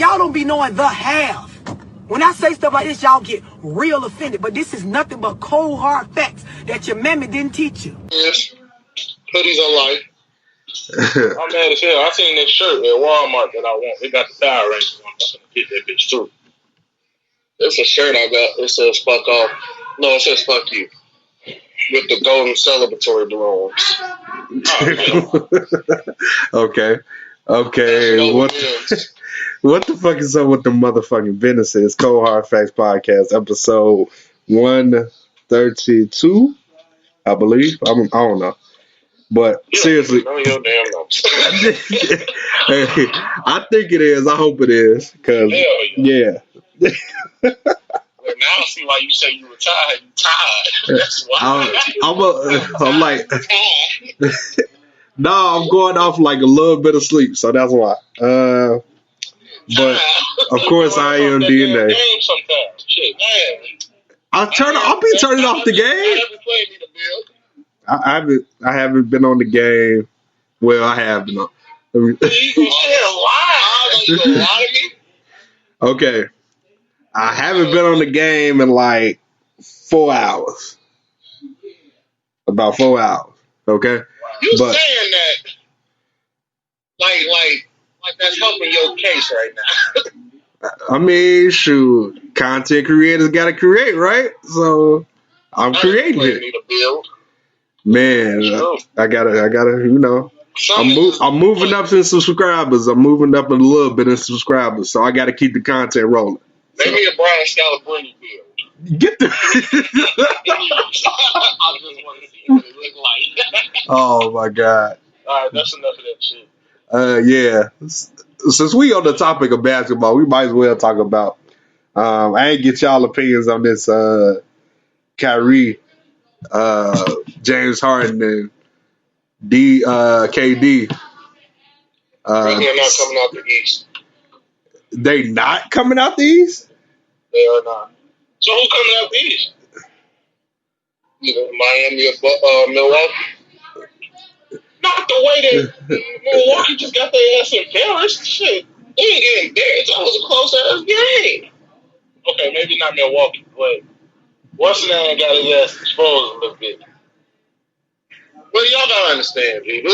y'all don't be knowing the half. When I say stuff like this, y'all get real offended. But this is nothing but cold, hard facts that your mammy didn't teach you. Yes. Hoodies are life. I'm mad as hell. I seen this shirt at Walmart that I want. They got the Power Rangers on. I'm gonna get that bitch too. It's a shirt I got. It says "fuck off." No, it says "fuck you" with the golden celebratory balloons. Okay. What the fuck is up with the motherfucking businesses? Cold Hard Facts Podcast, episode 132, I believe. I don't know. But seriously, know your damn notes. I think it is. I hope it is. Cause yeah. Well, now I see why you say you retired. You tired. That's why. I'm like, no, I'm going off like a little bit of sleep, so that's why. But of course, I am DNA. Game sometimes. Shit, man. I'll be turning off the game. I haven't been on the game. Well, I have been on. Okay. I haven't been on the game in like 4 hours. About 4 hours. Okay? You saying that like that's helping your case right now. I mean, shoot. Content creators gotta create, right? So I'm creating it. Need a build. Man, I gotta, you know. I'm moving up in subscribers. I'm moving up a little bit in subscribers, so I got to keep the content rolling. Make me a Brian Scalabrine build. Get the. I just want to see what it look like. Oh my god! All right, that's enough of that shit. Yeah. Since we on the topic of basketball, we might as well talk about. I ain't get y'all opinions on this. Kyrie, James Harden, and KD. They're not coming out the East. They not coming out the East? They are not. So who coming out the East? Either Miami or Milwaukee. Not the way that Milwaukee just got their ass embarrassed. Shit, they ain't getting embarrassed. That was a close ass game. Okay, maybe not Milwaukee, but what's the name got his ass exposed a little bit. Well, y'all gotta understand, people.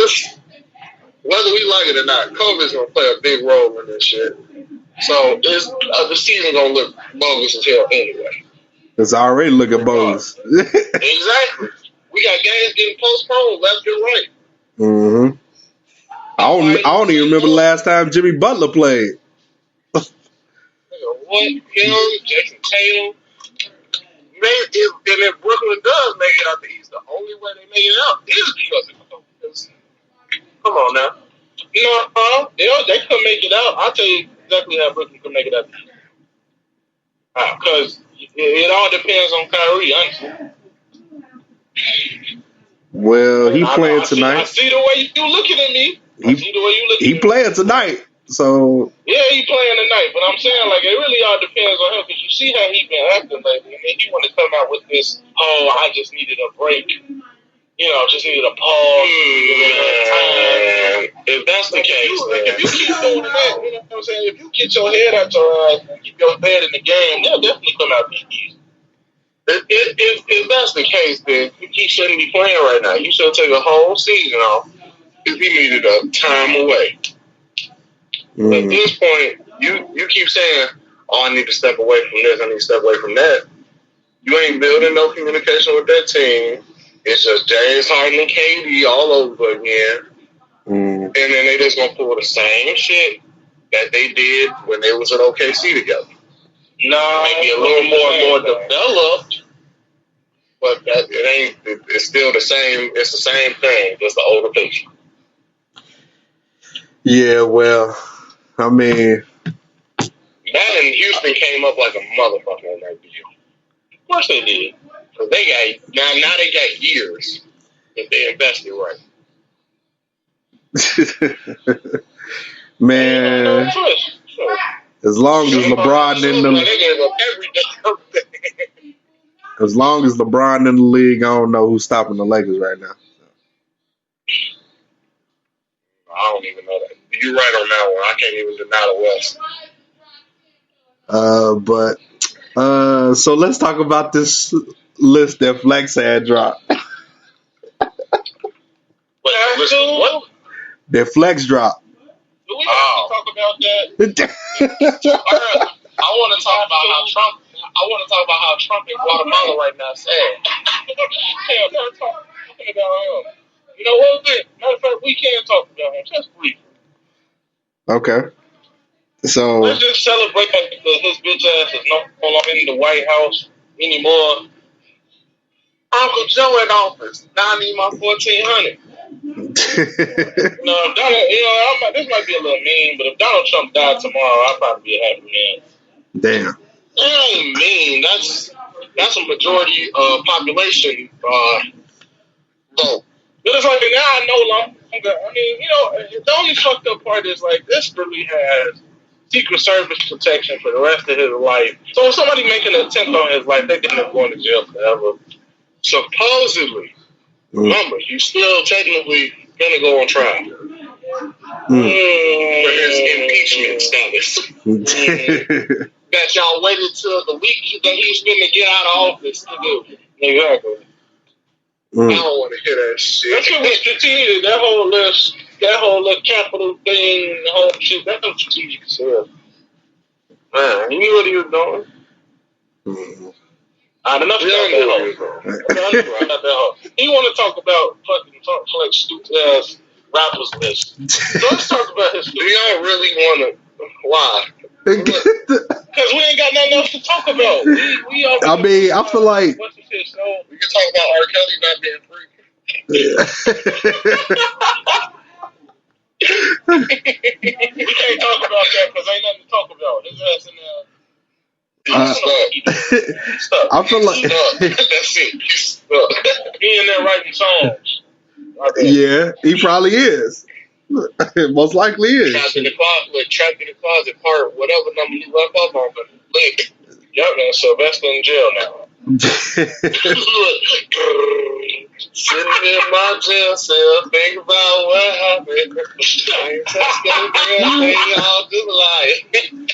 Whether we like it or not, COVID's gonna play a big role in this shit. So the season gonna look bogus as hell anyway. It's already looking bogus. Exactly. We got games getting postponed left and right. Mm-hmm. I don't even remember the last time Jimmy Butler played. What? Him, Jason Tatum. And if Brooklyn does make it out the East, the only way they make it out is because of COVID. Come on now. No, they could make it out. I'll tell you exactly how Brooklyn could make it out the East. Because it all depends on Kyrie, honestly. Well, he playing tonight. I see the way you looking at me. He playing tonight. So yeah, he playing tonight. But I'm saying, like, it really all depends on him because you see how he been acting lately, and then he want to come out with this. Oh, I just needed a break. You know, just needed a pause. If that's the case, if you keep doing that, you know what I'm saying? If you get your head out your ass and keep your head in the game, they'll definitely come out the East. If that's the case, then he shouldn't be playing right now. You should take a whole season off if he needed a time away. At this point, you keep saying, oh, I need to step away from this, I need to step away from that. You ain't building no communication with that team. It's just James Harden and KD all over again. And then they just going to pull the same shit that they did when they was at OKC together. No, maybe a little more developed, but it's still the same. It's the same thing, just the older picture. Yeah, well, I mean, that in Houston came up like a motherfucker on that deal. Of course they did. Cause they got now they got years if they invested right. Man, as long as LeBron in the as long as LeBron in the league, I don't know who's stopping the Lakers right now. I don't even know that. You're right on that one. I can't even deny the West. But so let's talk about this list that Flex had dropped. What? That Flex dropped. Do we have to talk about that? I want to talk about how Trump. I want to talk about how Trump in Guatemala right now is sad. Hey, I'm not talking about him. You know what? Matter of fact, we can talk about him just briefly. Okay. So let's just celebrate that his bitch ass is no longer in the White House anymore. Uncle Joe in office. Now I need my 1,400. No, if Donald, this might be a little mean, but if Donald Trump died tomorrow, I'd probably be a happy man. Damn. That ain't mean. That's a majority population vote. But it's like now I no longer. I mean, the only fucked up part is like this really has Secret Service protection for the rest of his life. So if somebody making an attempt on his life, they end up going to jail forever. Supposedly, remember, he's still technically gonna go on trial for his impeachment status. That y'all waited till the week that he's gonna get out of office to do. Exactly. I don't want to hear that shit. That's what was strategic. That whole little capital thing, the whole shit. That was strategic as hell. Man, he knew what he was doing. Enough about that hoe. He want to talk about fucking like stupid ass rappers list. So let's talk about his. Do y'all really want to? Why? Because we ain't got nothing else to talk about. I feel like what's the shit? So we can talk about R. Kelly not being free. We can't talk about that because ain't nothing to talk about. His ass in there. I feel like that's it. He's stuck. He in there writing songs. Yeah, he probably is. Most likely is. Trapped in the closet part, whatever number you left up on, but lick. Yep, man. Sylvester in jail now. Sitting in my jail cell, think about what happened. All just lying.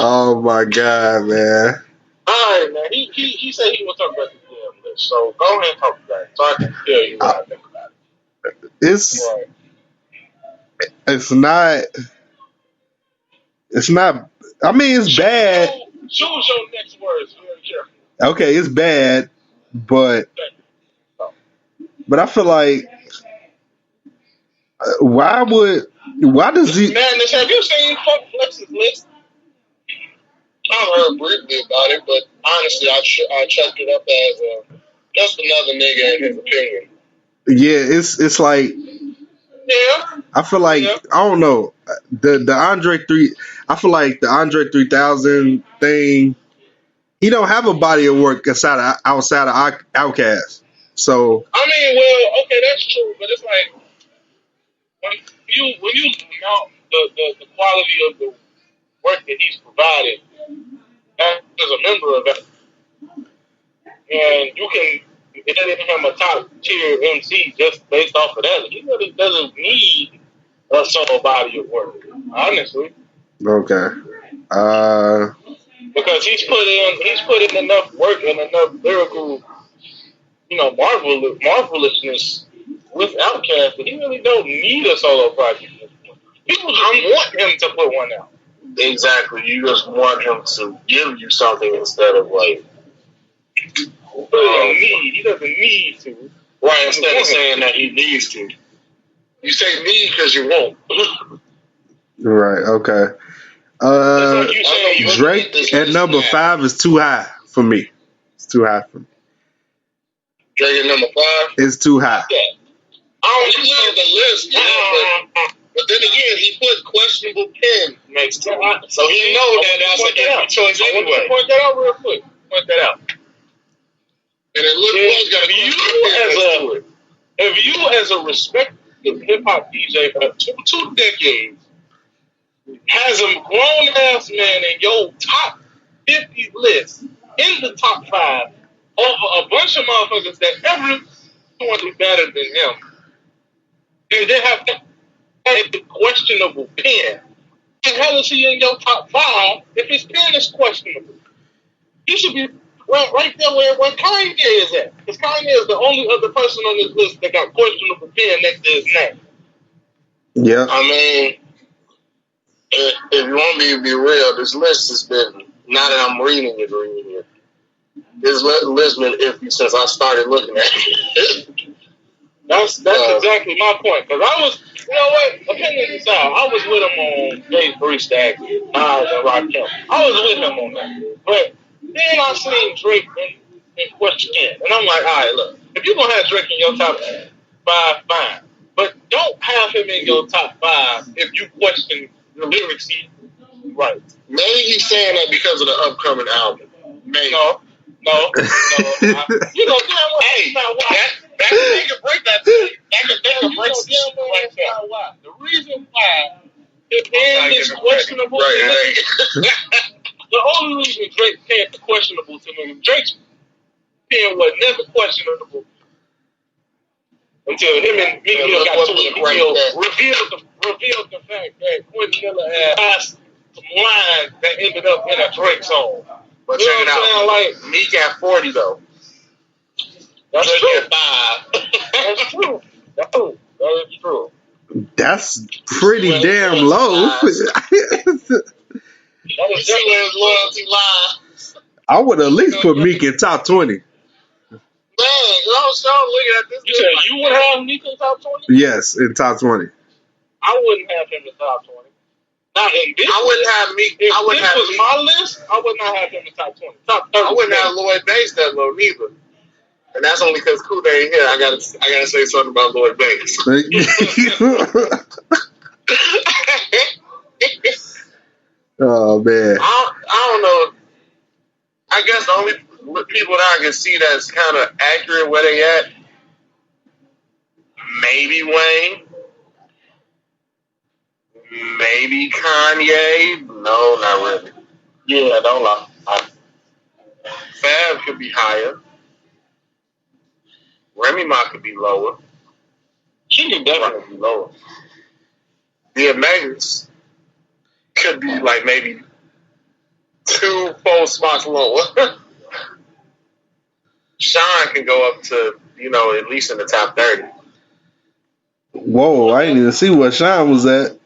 Oh my God, man. All right, man. He said he was talking about the damn list. So go ahead and talk about it. So I can tell you what I think about it. It's not. I mean, it's bad. Choose your next words very carefully. Okay, it's bad, but I feel like why does he? Madness, have you seen Fuck Flex's list? I heard briefly about it, but honestly, I chucked it up as just another nigga in his opinion. Yeah, it's like. Yeah. I feel like I don't know the Andre 3. I feel like the Andre 3000 thing. He don't have a body of work outside of Outkast. So I mean, well, okay, that's true, but it's like when you mount the quality of the work that he's provided as a member of it, and you can give him a top tier MC just based off of that. He really doesn't need a solo body of work, honestly. Okay. Because he's put in enough work and enough lyrical, marvelousness with Outkast that he really don't need a solo project. People just want him to put one out. Exactly. You just want him to give you something instead of like. He doesn't need to. Right, instead of saying that he needs to. You say need because you won't. Right, okay. Drake at number 5 is too high for me. It's too high for me. Drake at number 5? It's too high. Yeah. I don't know the list, but then again, he put questionable pen next to it. So he knows that's a different choice anyway. Point that out real quick. Point that out. And it looks got if you as a respected hip hop DJ for two decades has a grown ass man in your top 50 list in the top 5 over a bunch of motherfuckers that everyone is better than him, and they have a questionable pen. hell is he in your top 5 if his pen is questionable? He should be right there where Kanye is at. Because Kanye is the only other person on this list that got questionable pen next to his name. Yeah. I mean, if you want me to be real, this list has been, now that I'm reading it, this list been iffy since I started looking at it. That's exactly my point. Because I was, you know what, opinion aside, I was with him on Jay Freestyle, Nas and Rakim. I was with him on that. But then I seen Drake in question 10. And I'm like, all right, look, if you're going to have Drake in your top 5, fine. But don't have him in your top 5 if you question the lyrics he writes. Maybe he's saying that because of the upcoming album. Maybe. No. You know, damn well, hey, that nigga break that thing. That nigga breaks right there. The reason why his pen is questionable. The only reason Drake's pen is questionable to me, Drake's pen was never questionable until him and Meek got to it. Revealed the fact that Quentin Miller had some lines that ended up in a Drake song. But check it out. Like, Meek at 40 though. That's true. At 5. That's true. That is true. That's pretty damn low. That is definitely his loyalty line. I would at least put Meek in top 20. Man, I was looking at this. You said you would have Meek in top 20? Yes, in top 20. I wouldn't have him in top 20. Not in this. I wouldn't have Meek. If this was my list, I would not have him in top 20. Top 30. I wouldn't have Lloyd Banks that low neither. And that's only because Kuda ain't here. I gotta say something about Lloyd Banks. Oh man. I don't know. I guess the only people that I can see that's kind of accurate where they at, maybe Wayne. Maybe Kanye. No, not really. Yeah, don't lie. Fab could be higher. Remy Ma could be lower. She could definitely be lower. The Megas could be like maybe 2-4 spots lower. Sean can go up to, at least in the top 30. Whoa, I didn't even see what Sean was at.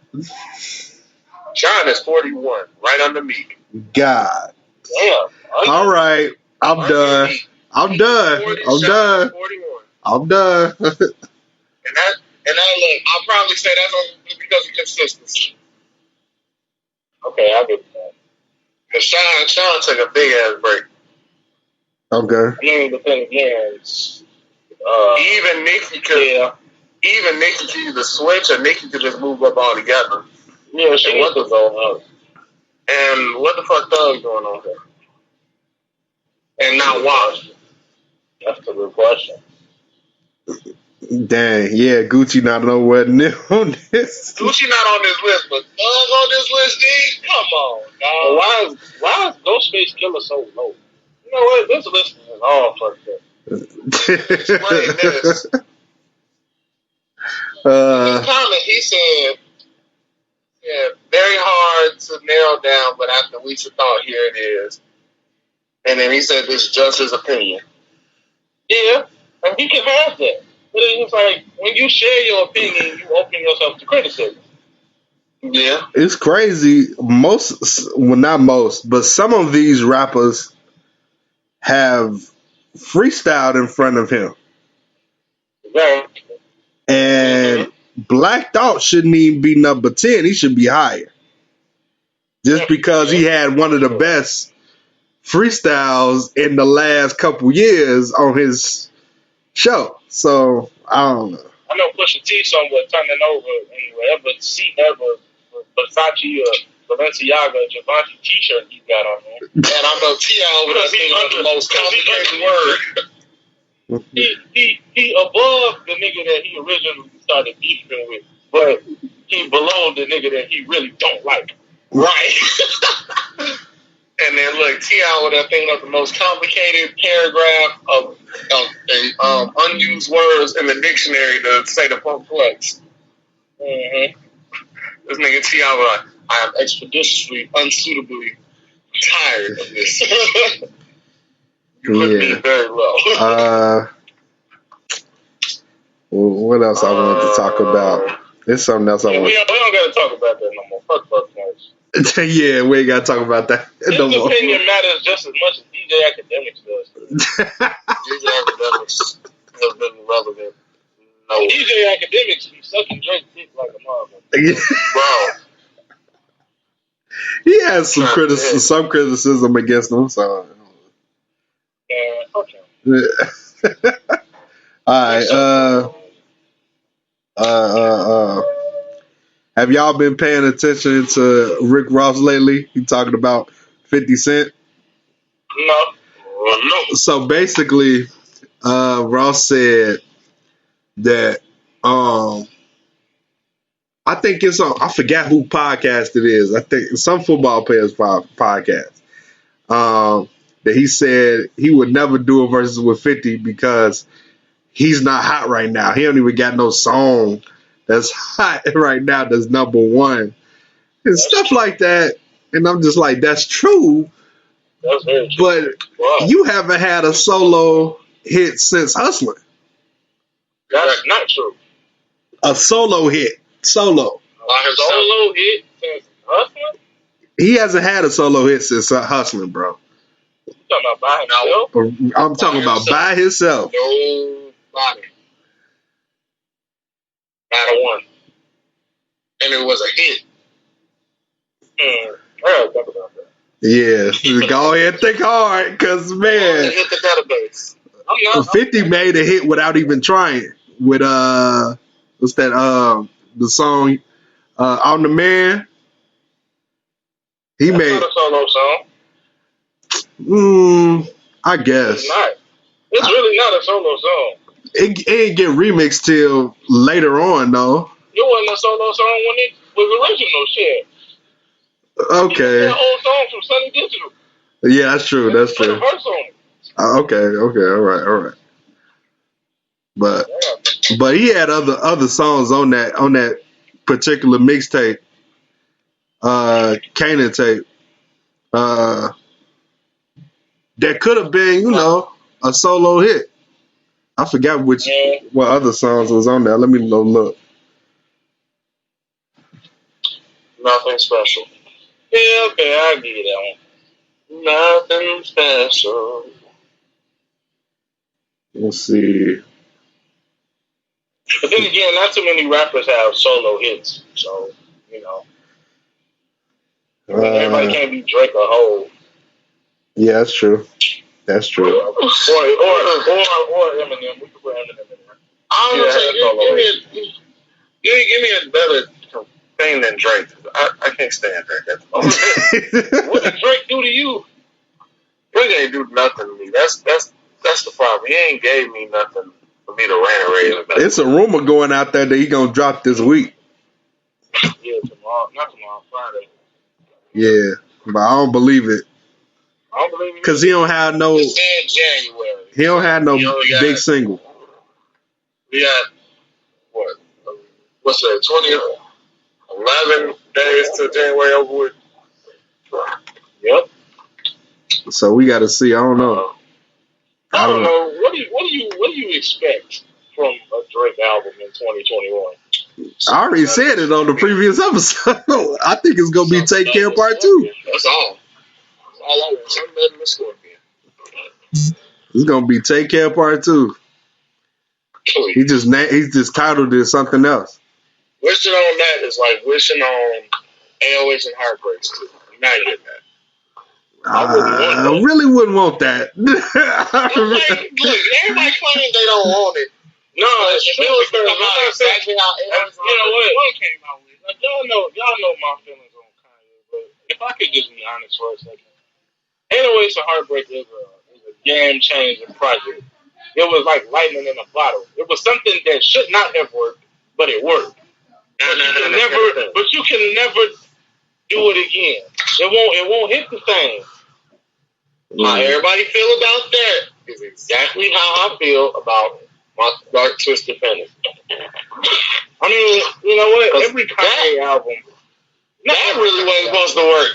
Sean is 41, right under Meek. God. Damn. All right, I'm done. I'm done. 41. I'm done. and that look, I'll probably say that's only because of consistency. Okay, I'll give you that. Because Sean took a big ass break. Okay. But then again, even Nicki could. Yeah. Even Nicki could either switch or Nicki could just move up all together. Yeah, she was going up. And what the fuck Thug doing on there? And not Wash. That's the real question. Dang, yeah, Gucci not nowhere near on this. Gucci not on this list, but Thug on this list, D? Come on, dog. Why is Ghostface Killer so low? You know what? This list is all fucked up. Explain this. In his comment, he said, very hard to nail down, but after weeks of thought, here it is. And then he said, this is just his opinion. Yeah, and he can have that. But it's like, when you share your opinion, you open yourself to criticism. Yeah. It's crazy. Not most, but some of these rappers have freestyled in front of him. Right. And Black Thought shouldn't even be number 10. He should be higher. Just because he had one of the best freestyles in the last couple years on his show. So, I don't know. I know Pusha T somewhere turning over in whatever seat ever Versace or Balenciaga or Givenchy t-shirt he got on there. And I know T.I. over there thinking of the most complicated word. He above the nigga that he originally started beefing with, but he below the nigga that he really don't like. Right. And then look, T.I. over there thinking of the most complicated paragraph of unused words in the dictionary to say the funk flex. Mm-hmm. This nigga T.I. was like, I am expeditiously, unsuitably tired of this. You put me very low. What else I wanted to talk about? There's something else I want. We don't got to talk about that no more. Fuck points. Yeah, we ain't got to talk about that no more. His opinion matters just as much as DJ Academics does. DJ Academics has been relevant. No. DJ Academics be sucking Drake's dick like a motherfucker. Bro. He has some criticism against him, so. Okay. All right. Have y'all been paying attention to Rick Ross lately? He talking about 50 Cent? No. So basically, Ross said that I think it's on, I forgot who podcast it is. I think it's some football players podcast. That he said he would never do a versus with 50 because he's not hot right now. He don't even got no song that's hot right now that's number one. And stuff like that. And I'm just like, that's true. That's very true. But you haven't had a solo hit since Hustling. That's not true. A solo hit. Solo hit since Hustling? He hasn't had a solo hit since Hustling, bro. You talking about by himself? I'm talking about by himself. Nobody. Not a one. And it was a hit. I gotta think about that. Yeah. Go ahead and think hard, because, man. Hit the database. 50 made a hit without even trying. With, what's that, the song, I'm the Man. That's not a solo song. I guess. It's not. It's really not a solo song. It ain't get remixed till later on, though. It wasn't a solo song when it was original shit. Okay. That old song from Sunny Digital. Yeah, that's true. That's Put true. a verse on it. Okay. All right. But he had other songs on that particular mixtape, Kanan tape. That could have been, a solo hit. I forgot what other songs was on there. Let me go look. Nothing special. Yeah, okay, I'll give you that one. Nothing special. Let's see. But then again, not too many rappers have solo hits, so everybody can't be Drake or Hov. Yeah, that's true. That's true. Or Eminem. We could put Eminem in there. I don't know. Give me a better thing than Drake. I can't stand Drake. What did Drake do to you? Drake ain't do nothing to me. That's the problem. He ain't gave me nothing for me to rant or rave about. It's a rumor going out there that he gonna drop this week. Yeah, tomorrow. Not tomorrow, Friday. Yeah, but I don't believe it. I don't believe it. Cause he don't have no. It's in January. He don't have no big single. We got what? What's that? 11 days to January over with. Yep. So we got to see. I don't know. I don't know. What do you expect from a Drake album in 2021? I already said it on the previous episode. I think it's gonna be Take Care Part 2. That's all. That's all I want. Something better than the Scorpion. It's gonna be Take Care Part 2. He just titled it something else. Wishing on that is like wishing on AOH and Heartbreaks too. You're not getting that. I really wouldn't want that. Look, everybody claims they don't want it. No, it's true. I'm not saying how what came out with. Like, y'all know my feelings on Kanye, but if I could just be honest for a second, 808s and Heartbreak is a game-changing project. It was like lightning in a bottle. It was something that should not have worked, but it worked. But you can never do it again. It won't hit the same. How everybody feel about that is exactly how I feel about my Dark Twisted Fantasy. I mean, you know what? Every Kanye album That really wasn't supposed to work.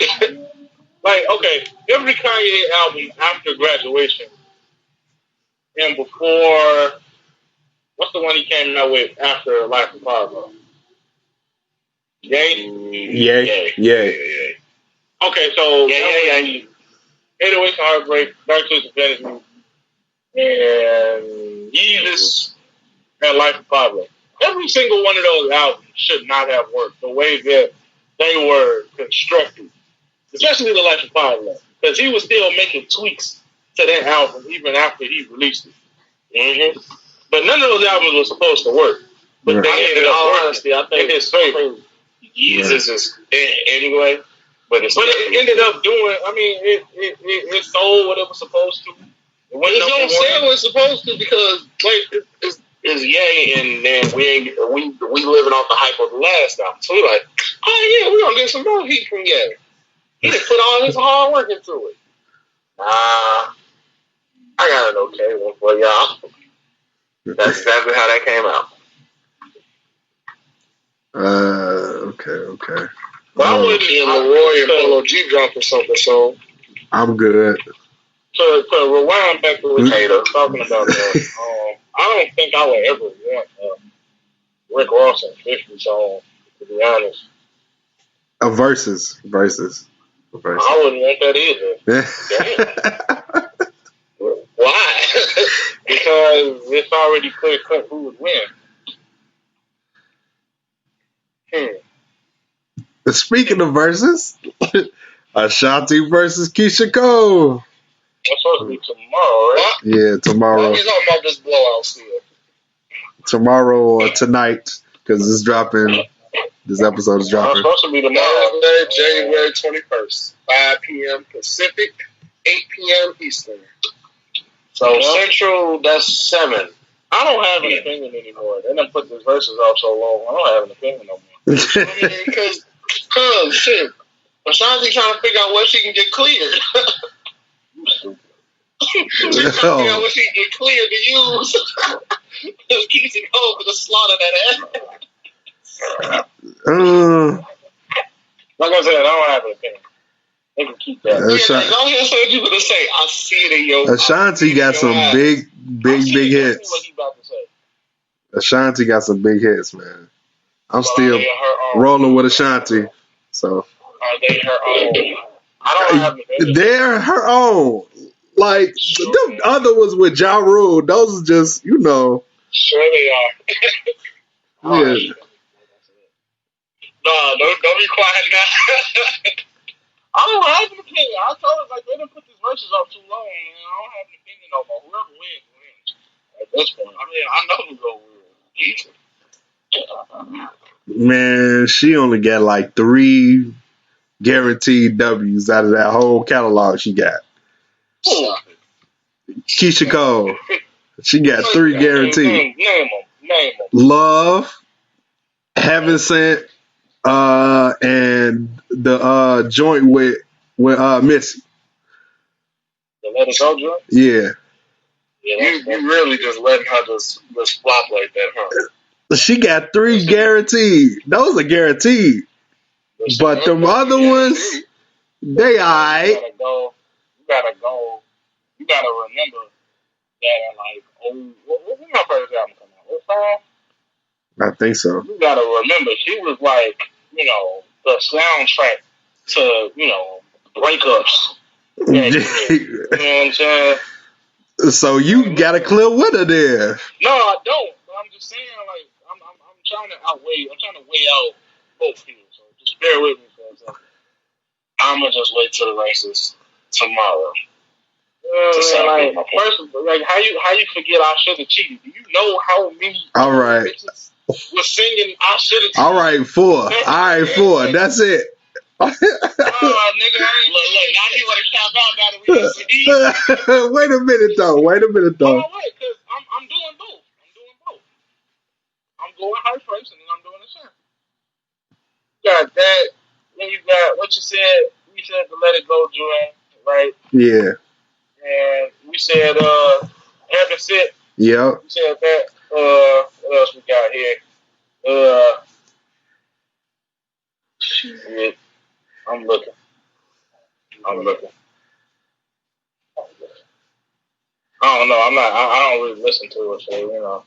Like, okay, every Kanye album after graduation and before, what's the one he came out with after Life of Pablo? Yay? Yeah. Okay, so 808s and Heartbreak, Dark Twisted Fantasy, and Yeezus, and Life of Pablo. Every single one of those albums should not have worked the way that they were constructed, especially the Life of Pablo, because he was still making tweaks to that album even after he released it. Mm-hmm. But none of those albums were supposed to work. But they ended up working. Honestly, I think in his favor. Yeezus is anyway. But it ended up doing. I mean, it sold what it was supposed to. It don't say what it's supposed to because it's Ye, and then we living off the hype of the last album. So we're like, oh yeah, we're gonna get some more heat from Ye. He done put all his hard work into it. I got an okay one for y'all. That's exactly how that came out. Okay. Well, I wouldn't be in Leroy and Polo G drop or something, so I'm good. To rewind back to what you were talking about, I don't think I would ever want Rick Ross and 50 song, to be honest. A versus. I wouldn't want that either. Why? Because it's already clear cut who would win. Speaking of versus, Ashanti versus Keisha Cole. That's supposed to be tomorrow, right? Yeah, tomorrow. He's talking about this blowout still. Tomorrow or tonight, because it's dropping. This episode is dropping. It's supposed to be tomorrow, January 21st, 5 p.m. Pacific, 8 p.m. Eastern. So Central, that's 7. I don't have an opinion anymore. They done put the verses out so long. I don't have an opinion no more. Because shit, Ashanti trying to figure out what she can get cleared. She's trying to figure out what she can get cleared to use. Because Keisha Cole could have slaughtered that ass. Like I said, I don't have an opinion. They can keep that. You gonna say, I see it in your Ashanti got some big hits. What he about to say. Ashanti got some big hits, man. I'm still rolling with Ashanti. So are they her own? I don't have the they're her own. Like the other ones with Ja Rule, those are just, Sure they are. Yeah. No, don't be quiet now. I don't have an opinion. I told her, like, they didn't put these verses up too long, man. I don't have an opinion no more. Whoever wins. At this point. I mean, I know who's going to win. Man, she only got like 3 guaranteed W's out of that whole catalog she got. Keisha Cole. She got 3 guaranteed. Name them. Love, Heaven Sent, and the joint with Missy. The Let It Go joint? Yeah. You really just letting her just flop like that, huh? She got 3 guaranteed. Those are guaranteed. But the other ones, they alright. You gotta remember that, when my first album come out? 05? I think so. You gotta remember, she was like, the soundtrack to, breakups. You know what I'm saying? So you got a clear winner there. No, I don't. I'm just saying, like, I'm trying to weigh out both views. So just bear with me for a second. I'm gonna just wait till the races tomorrow. First, how you forget I should have cheated? Do you know how many bitches was singing I should have cheated? All right, 4. That's it. Nigga, look, now you want to count out now that we didn't see. Wait a minute though. Oh, wait, because I'm doing both. I'm going high first, and then I'm doing the same. You got that. Then you got what you said. We said the Let It Go joint, right? Yeah. And we said Heaven Sent. Yep. We said that. What else we got here? Shit. I'm looking. I don't know. I don't really listen to it, so you know.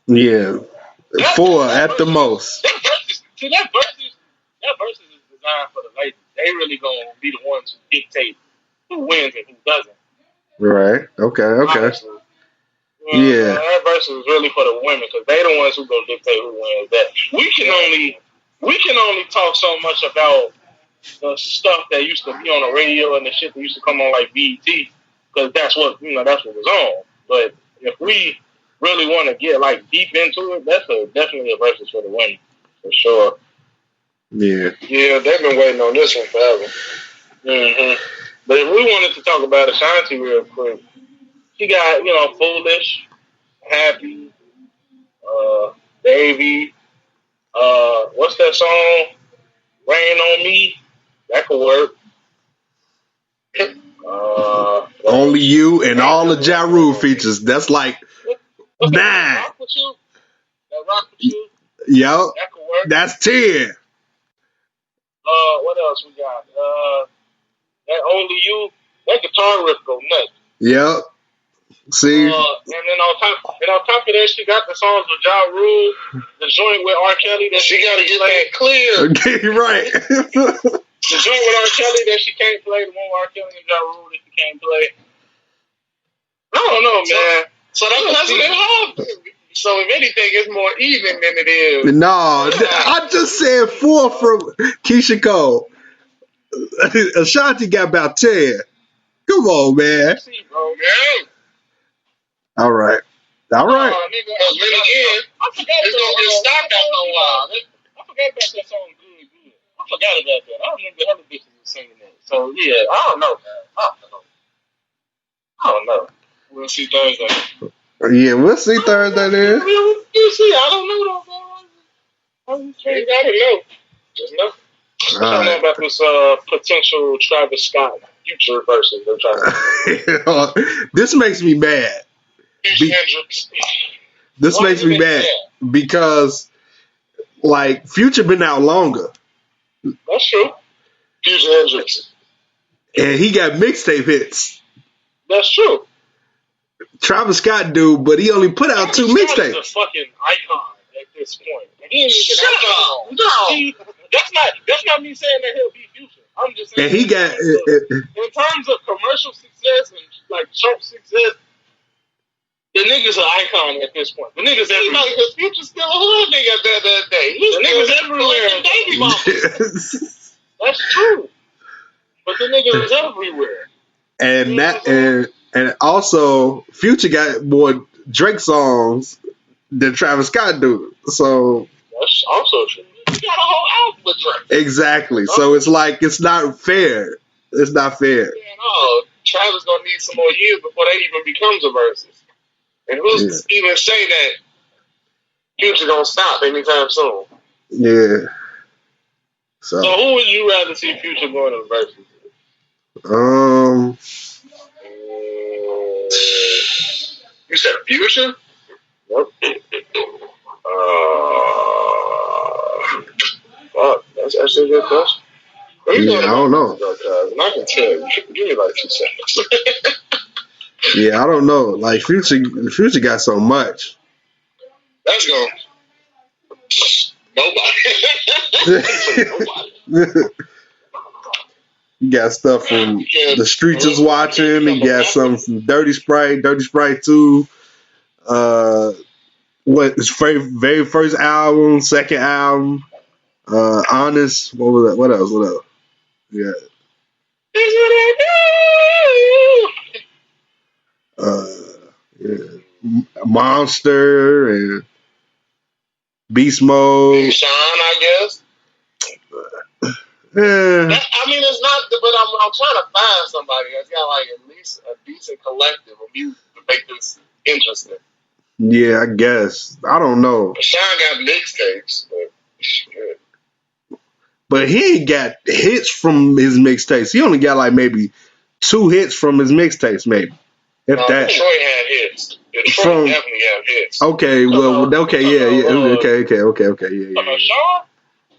Yeah. 4 at the most. That versus is designed for the ladies. They really gonna be the ones who dictate who wins and who doesn't. Right. Okay. Honestly. Yeah. That versus is really for the women because they the ones who gonna dictate who wins. That we can only talk so much about the stuff that used to be on the radio and the shit that used to come on like BET because that's what was on. But if we really want to get like deep into it, that's definitely a versus for the women for sure. Yeah. Yeah, they've been waiting on this one forever. Mm-hmm. But if we wanted to talk about Ashanti real quick, she got Foolish, Happy, Baby. What's that song? Rain on Me. That could work. Only You and all the Ja Rule features. That's like 9. Rock with You. That Rock with You. Yep. That could work. That's 10. What else we got? That Only You. That guitar riff go nuts. Yep. See. And then on top of that, she got the songs with Ja Rule, the joint with R. Kelly that she got to get that clear. Okay, right. The joint with R. Kelly that she can't play, the one with R. Kelly and Ja Rule that she can't play. I don't know, man. So that's what it happened. So if anything, it's more even than it is. No, I just said 4 from Keisha Cole. Ashanti got about 10. Come on, man. See, bro, man. All right. Nigga, again, I forgot it's gonna get stopped after a while. I forgot about that song, Good. I forgot about that. I remember other bitches was singing that. So yeah, I don't know, man. I don't know. We'll see Thursday. Yeah, we'll see Thursday then. We'll see. I don't know though, man. You gotta know. Just know. I don't know about this potential Travis Scott Future versus they're trying to. This makes me mad. This makes me mad because, like, Future been out longer. That's true. Future Hendrix. And he got mixtape hits. That's true. Travis Scott do, but he only put out 2 mixtapes. He's a fucking icon at this point. He ain't even icon. No. That's not me saying that he'll be Future. I'm just saying. And he got in terms of commercial success and like chart success. The nigga's an icon at this point. The nigga's everywhere. Because Future's still a hood nigga at that day. The nigga's everywhere. Baby mamas. That's true. But the nigga is everywhere. And and also Future got more Drake songs than Travis Scott do. So that's also true. He got a whole album with Drake. Exactly. So it's like it's not fair. It's not fair. Yeah, no. Travis gonna need some more years before they even becomes a versus. And who's even say that Future gonna stop anytime soon? Yeah. So who would you rather see Future going to the versus? You said Future? Nope. Fuck, that's actually a good question. Yeah, I don't know. I can tell you. Give me like 2 seconds. Yeah, I don't know. Like Future got so much. Let's go. Nobody. You got stuff from The Streets Is Watching. You got something from Dirty Sprite 2. What his very first album, second album. Honest. What was that? What else? Yeah. Monster and Beast Mode. Sean, I guess. I mean, it's not, but I'm trying to find somebody that's got like at least a decent collective of music to make this interesting. Yeah, I guess. I don't know. Sean got mixtapes, but shit. But he ain't got hits from his mixtapes. He only got like maybe 2 hits from his mixtapes, maybe. If that. Detroit had hits. Detroit definitely had hits. Okay, well, okay, yeah. Okay, yeah. Sean?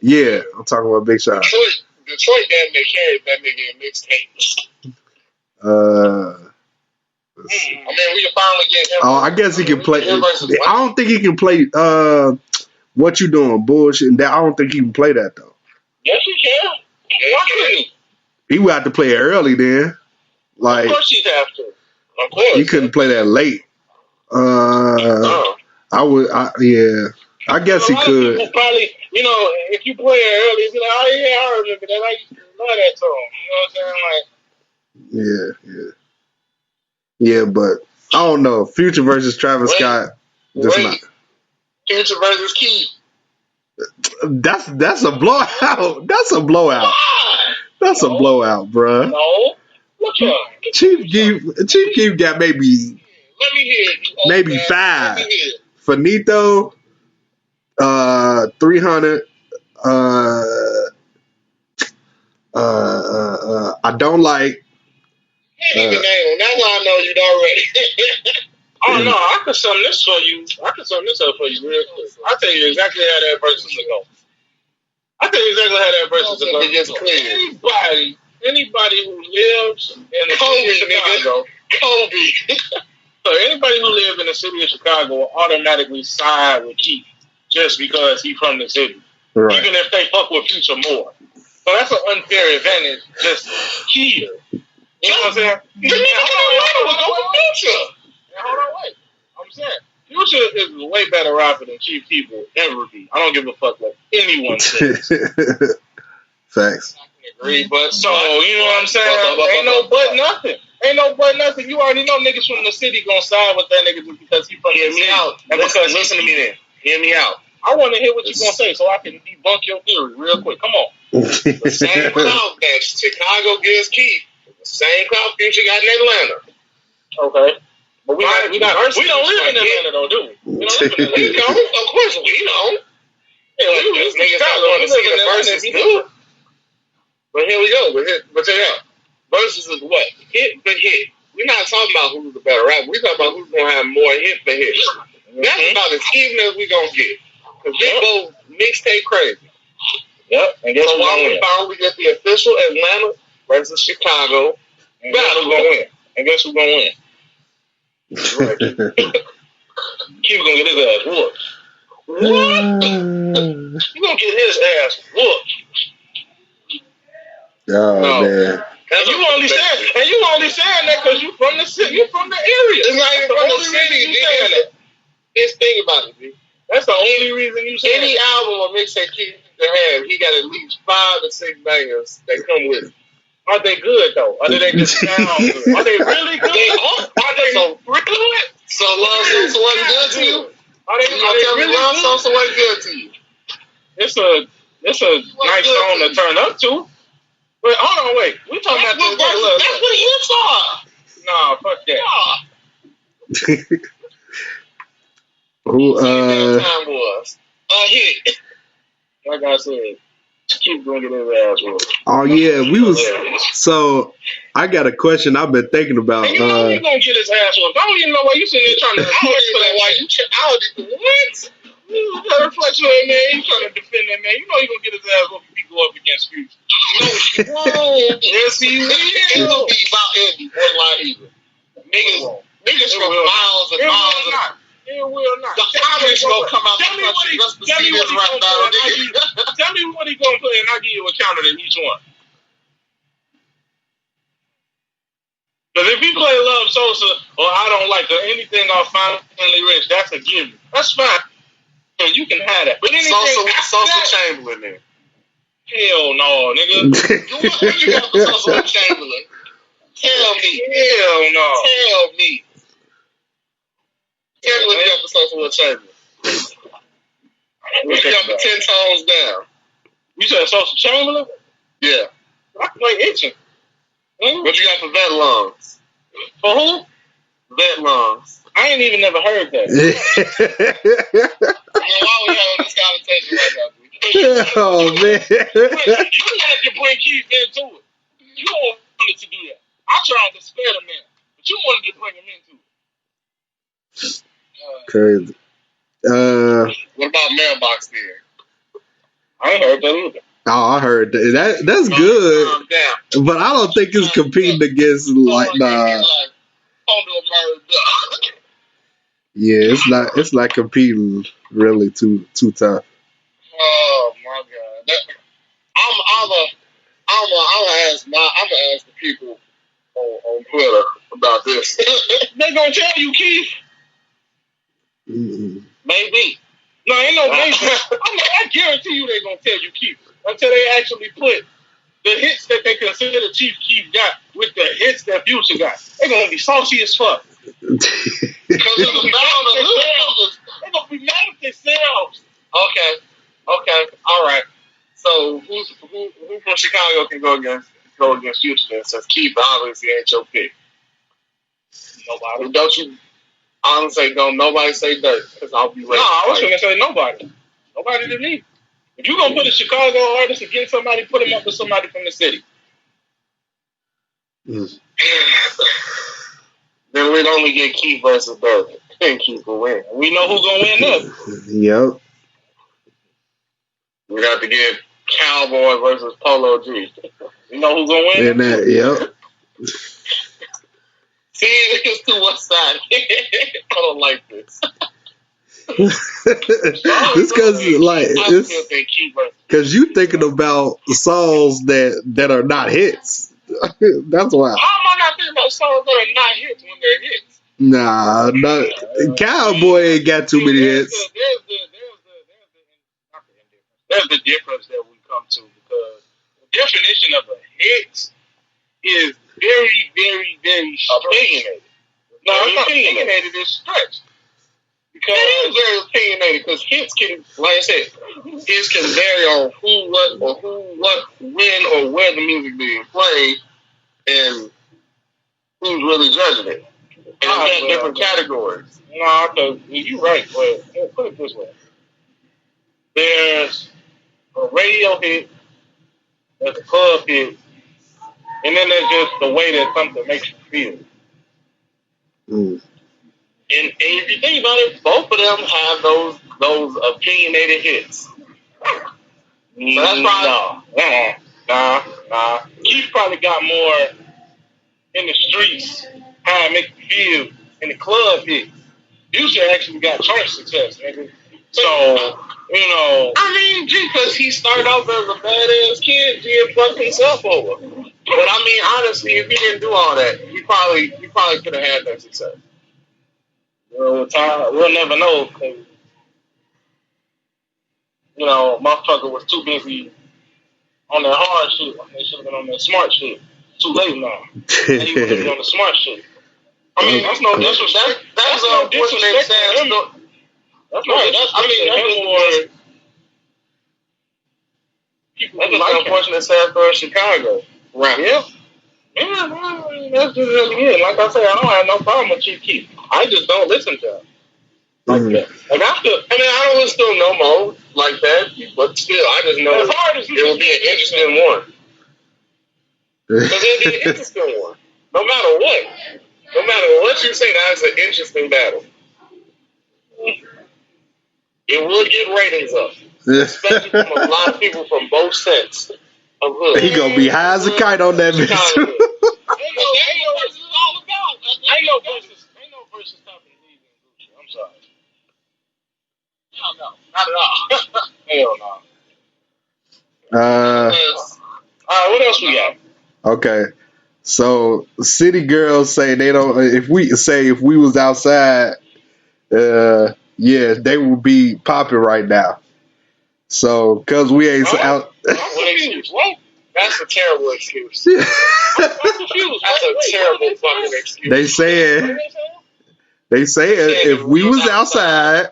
Yeah, I'm talking about Big Sean. Detroit damn near carried that nigga in mixtapes. Let's see. I mean, we can finally get him. Oh, I guess he can play. I don't think he can play. What you doing, bullshit? I don't think he can play that though. Yes, he can. Why couldn't he? He would have to play it early then. Like, of course he'd have to. Of course. He couldn't play that late. Yeah. I guess he could. People probably, if you play it early, be like, oh yeah, I remember that. I used to love that song. You know what I'm saying? Like, Yeah, but I don't know. Future versus Travis Scott. Just not. Future versus Keith. That's a blowout. That's a blowout. Why? That's a blowout, bruh. No. Look at Chief Keef got maybe. Let me hear it. Maybe 5. Finito, 300. I don't like. Can't even name them. That's how I know you'd already. Oh no, I can sum this for you. I can sum this up for you real quick. I'll tell you exactly how that versus will go. Anybody who lives in the city of Chicago, Kobe. So anybody who lives in the city of Chicago will automatically side with Keith just because he's from the city. Right. Even if they fuck with Future more. So that's an unfair advantage just here. You know what I'm saying? Hold on, wait. I'm saying Future is a way better rapper than Chief Keef will ever be. I don't give a fuck what anyone says. Facts. Agree, but so you know what I'm saying? Ain't no but nothing. You already know niggas from the city gonna side with that nigga just because he from the city. Listen to me then. Hear me out. I want to hear what you gonna say so I can debunk your theory real quick. Come on. The same crowd that Chicago gives Keith, the same crowd Future got in Atlanta. Okay. But we don't live in Atlanta though, do we? We don't live in Atlanta. Of course we don't. Yeah, we live in Chicago. But here we go. But check it out. Versus is what? Hit for hit. We're not talking about who's the better rapper. We're talking about who's going to have more hit for hit. That's about as even as we're going to get. Because they both mixtape crazy. Yep. And guess we get the official Atlanta versus Chicago battle going to win. And guess who's going to win? Right. Keith going to get his ass whooped. What? You going to get his ass whooped. Oh, no. Man. And you only saying that because you from the city, you from the area. It's not even from the city. You saying that. Just think about it, dude. That's the only reason you say any album or mixtape Keith to have, he got at least 5 to 6 bangers that come with it. Are they good though? Or do they just sound good? Are they really good? Are they so really good? So Love Sosa wasn't good to you? Are they really Love Sosa wasn't good to you? It's a nice song to turn up to. Wait, hold on, wait. We talking about this. That's what hits are. Nah, fuck that. Who time was? Hit. Like I said, keep bringing his ass whooped. Oh yeah, we was. So I got a question I've been thinking about. And you know you gonna get his ass whooped. I don't even know why you sitting there trying to. I don't even know why you out. What? That reflection on man, you trying to defend that man. You know you gonna get his ass whooped if he go up against Future. Yes, he will. It will be about Andy. One line either. Niggas from miles and miles. It will not. The comments gonna come out. Tell me what he gonna play, and I'll give you a counter to each one. Because if you play Love Sosa or I don't like anything off Finally Rich, that's a given. That's fine. So you can have that. But anything Sosa Chamberlain there. Hell no, nigga. What you got for Sosa Chamberlain? Tell me. Hell no. Tell me. Tell me what you got for Sosa Chamberlain. What you got for 10 tones down? You said Sosa Chamberlain? Yeah. I can play Itching. What you got for Vet Lungs? For who? Vet Lungs. I ain't even never heard that. Why we having this conversation right now? Oh man! You wanted to bring Keith into it. You wanted to do that. I tried to spare the man, but you wanted to bring him into it. Crazy. What about Mailbox there? I I ain't heard that either. Oh, I heard that. That's good, but I don't think it's competing against like nah. Yeah, it's not competing really too tough. Oh my god! I'm gonna ask the people on Twitter about this. They gonna tell you, Keith. Mm-mm. Maybe. No, ain't no maybe. I guarantee you they gonna tell you Keith until they actually put the hits that they consider Chief Keef got with the hits that Future got. They're gonna be salty as fuck. Because they're gonna be mad at themselves. Okay, all right. So who from Chicago can go against Future then, since Keith obviously ain't your pick? Nobody. Don't you honestly don't nobody say Dirt, because I'll be ready. No, I was gonna say nobody. Nobody to me. If you gonna put a Chicago artist against somebody, put him up with somebody from the city. Mm. Then we'd only get Keith versus Dirt. And Keith will win. We know who's gonna win that. Yep. We got to get Cowboy versus Polo G. You know who's gonna win? And that, yep. See, it's to what side? I don't like this. This because you thinking about songs that are not hits. That's why. How am I not thinking about songs that are not hits when they're hits? Nah, not Cowboy ain't got too many hits. There's the difference that we come to, because the definition of a hit is very, very, very opinionated. No, it's not opinionated, it's stretched. Because it is very opinionated, because hits can, like I said, hits can vary on who, what, when, or where the music being played, and who's really judging it. And it's got different categories. No, because you're right, but put it this way. There's a radio hit, there's a club hit, and then there's just the way that something makes you feel. Mm. And if you think about it, both of them have those opinionated hits. So that's probably nah. Keith probably got more in the streets, how it makes you feel in the club hits. Future actually got chart success, nigga. So, I mean, because he started off as a badass kid, he had fucked himself over. But I mean, honestly, if he didn't do all that, he probably could have had that success. We'll never know, because, motherfucker was too busy on that hard shit. They should have been on that smart shit. Too late now. And he was on the smart shit. I mean, that's no disrespect. That's no disrespect to him. That's more people. That's just unfortunate sad for Chicago. Right. Yeah. That's just it. Like I said, I don't have no problem with Chief Keef. I just don't listen to him like that. Like I don't listen to him no more like that. But still, I just know it will be an interesting one. Because it'll be an interesting one. No matter what. No matter what you say, that's an interesting battle. It will get ratings up. Especially from a lot of people from both sets of hood. He gonna be high as a kite on that bitch. Ain't no versus is all about. Ain't no versus stopping the league in Gucci. I'm sorry. Hell no. Not at all. Hell no. Alright, what else we got? Okay. So city girls say they don't. If we was outside, yeah, they would be popping right now. So because we ain't out. What? That's a terrible excuse. I'm confused. That's a terrible fucking excuse. They saying if we was outside,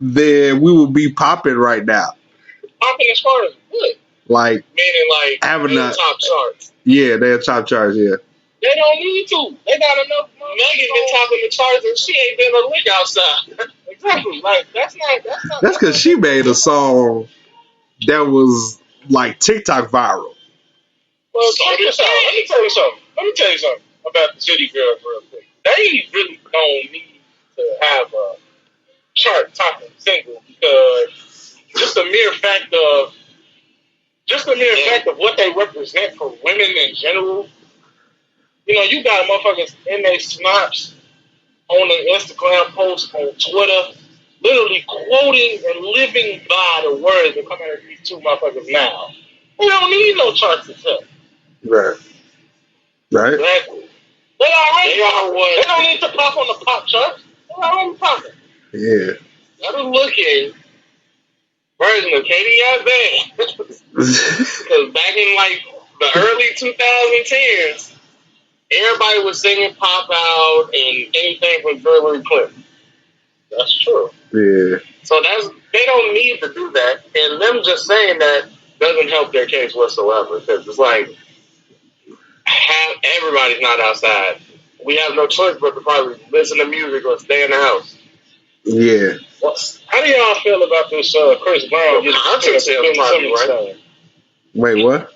then we would be popping right now. Popping as far as what? Like meaning like having a top charts. Yeah, they're top charts. Yeah. They don't need to. They got enough. Megan been topping the charts and she ain't been a lick outside. Exactly. Like that's That's because she made a song that was like TikTok viral. Well, check this out. Let me tell you something about the city girls real quick. They really don't need to have a chart topping single because just the mere fact of what they represent for women in general. You know, you got motherfuckers in their snaps on their Instagram posts, on Twitter, literally quoting and living by the words that come out of these two motherfuckers' mouths. They don't need no charts to tell. Right. Exactly. They don't need to pop on the pop charts. They're already popping. Yeah. Gotta look at version of Katie Isaiah. Because back in like the early 2010s, everybody was singing Pop Out and anything from Hillary Clinton. That's true. Yeah. So they don't need to do that. And them just saying that doesn't help their case whatsoever. Because it's like, everybody's not outside. We have no choice but to probably listen to music or stay in the house. Yeah. How do y'all feel about this Chris Brown getting compared to Ben Simmons thing? Wait, what?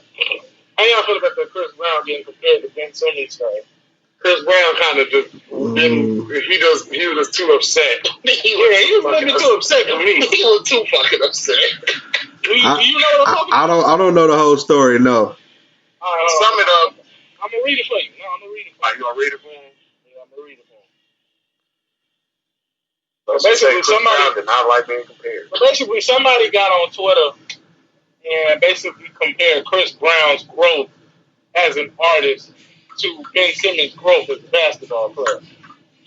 How y'all feel about that Chris Brown getting compared to Ben Simmons thing? Chris Brown kind of just he was too upset. He was a little bit too upset for me. He was too fucking upset. Do you know what I'm talking about? I don't know the whole story. No. Sum it up. I'm gonna read it for you. No, I'm gonna read it for you. You gonna read it for him? Yeah, I'm gonna read it for him. So basically, somebody did not like being compared. So basically, somebody got on Twitter and basically compared Chris Brown's growth as an artist to Ben Simmons' growth as a basketball player,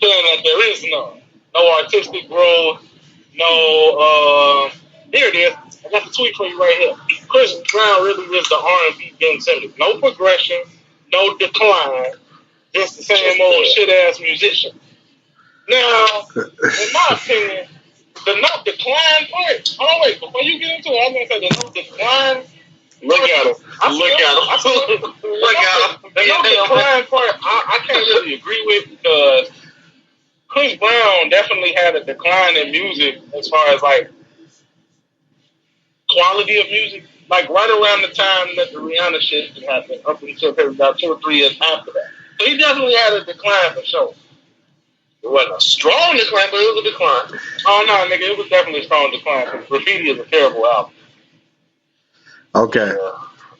saying that there is none. No artistic growth, no, here it is. I got the tweet for you right here. Chris Brown really is the R&B Ben Simmons. No progression, no decline, just the same old shit-ass musician. Now, in my opinion, the no decline part, hold on, wait, before you get into it, I was going to say the no decline. Look at him. Look at him. The no decline part, I can't really agree with because Chris Brown definitely had a decline in music as far as like quality of music. Like right around the time that the Rihanna shit happened, up until about 2 or 3 years after that. So he definitely had a decline for sure. It wasn't a strong decline, but it was a decline. Oh no, nigga, it was definitely a strong decline. Graffiti is a terrible album. Okay.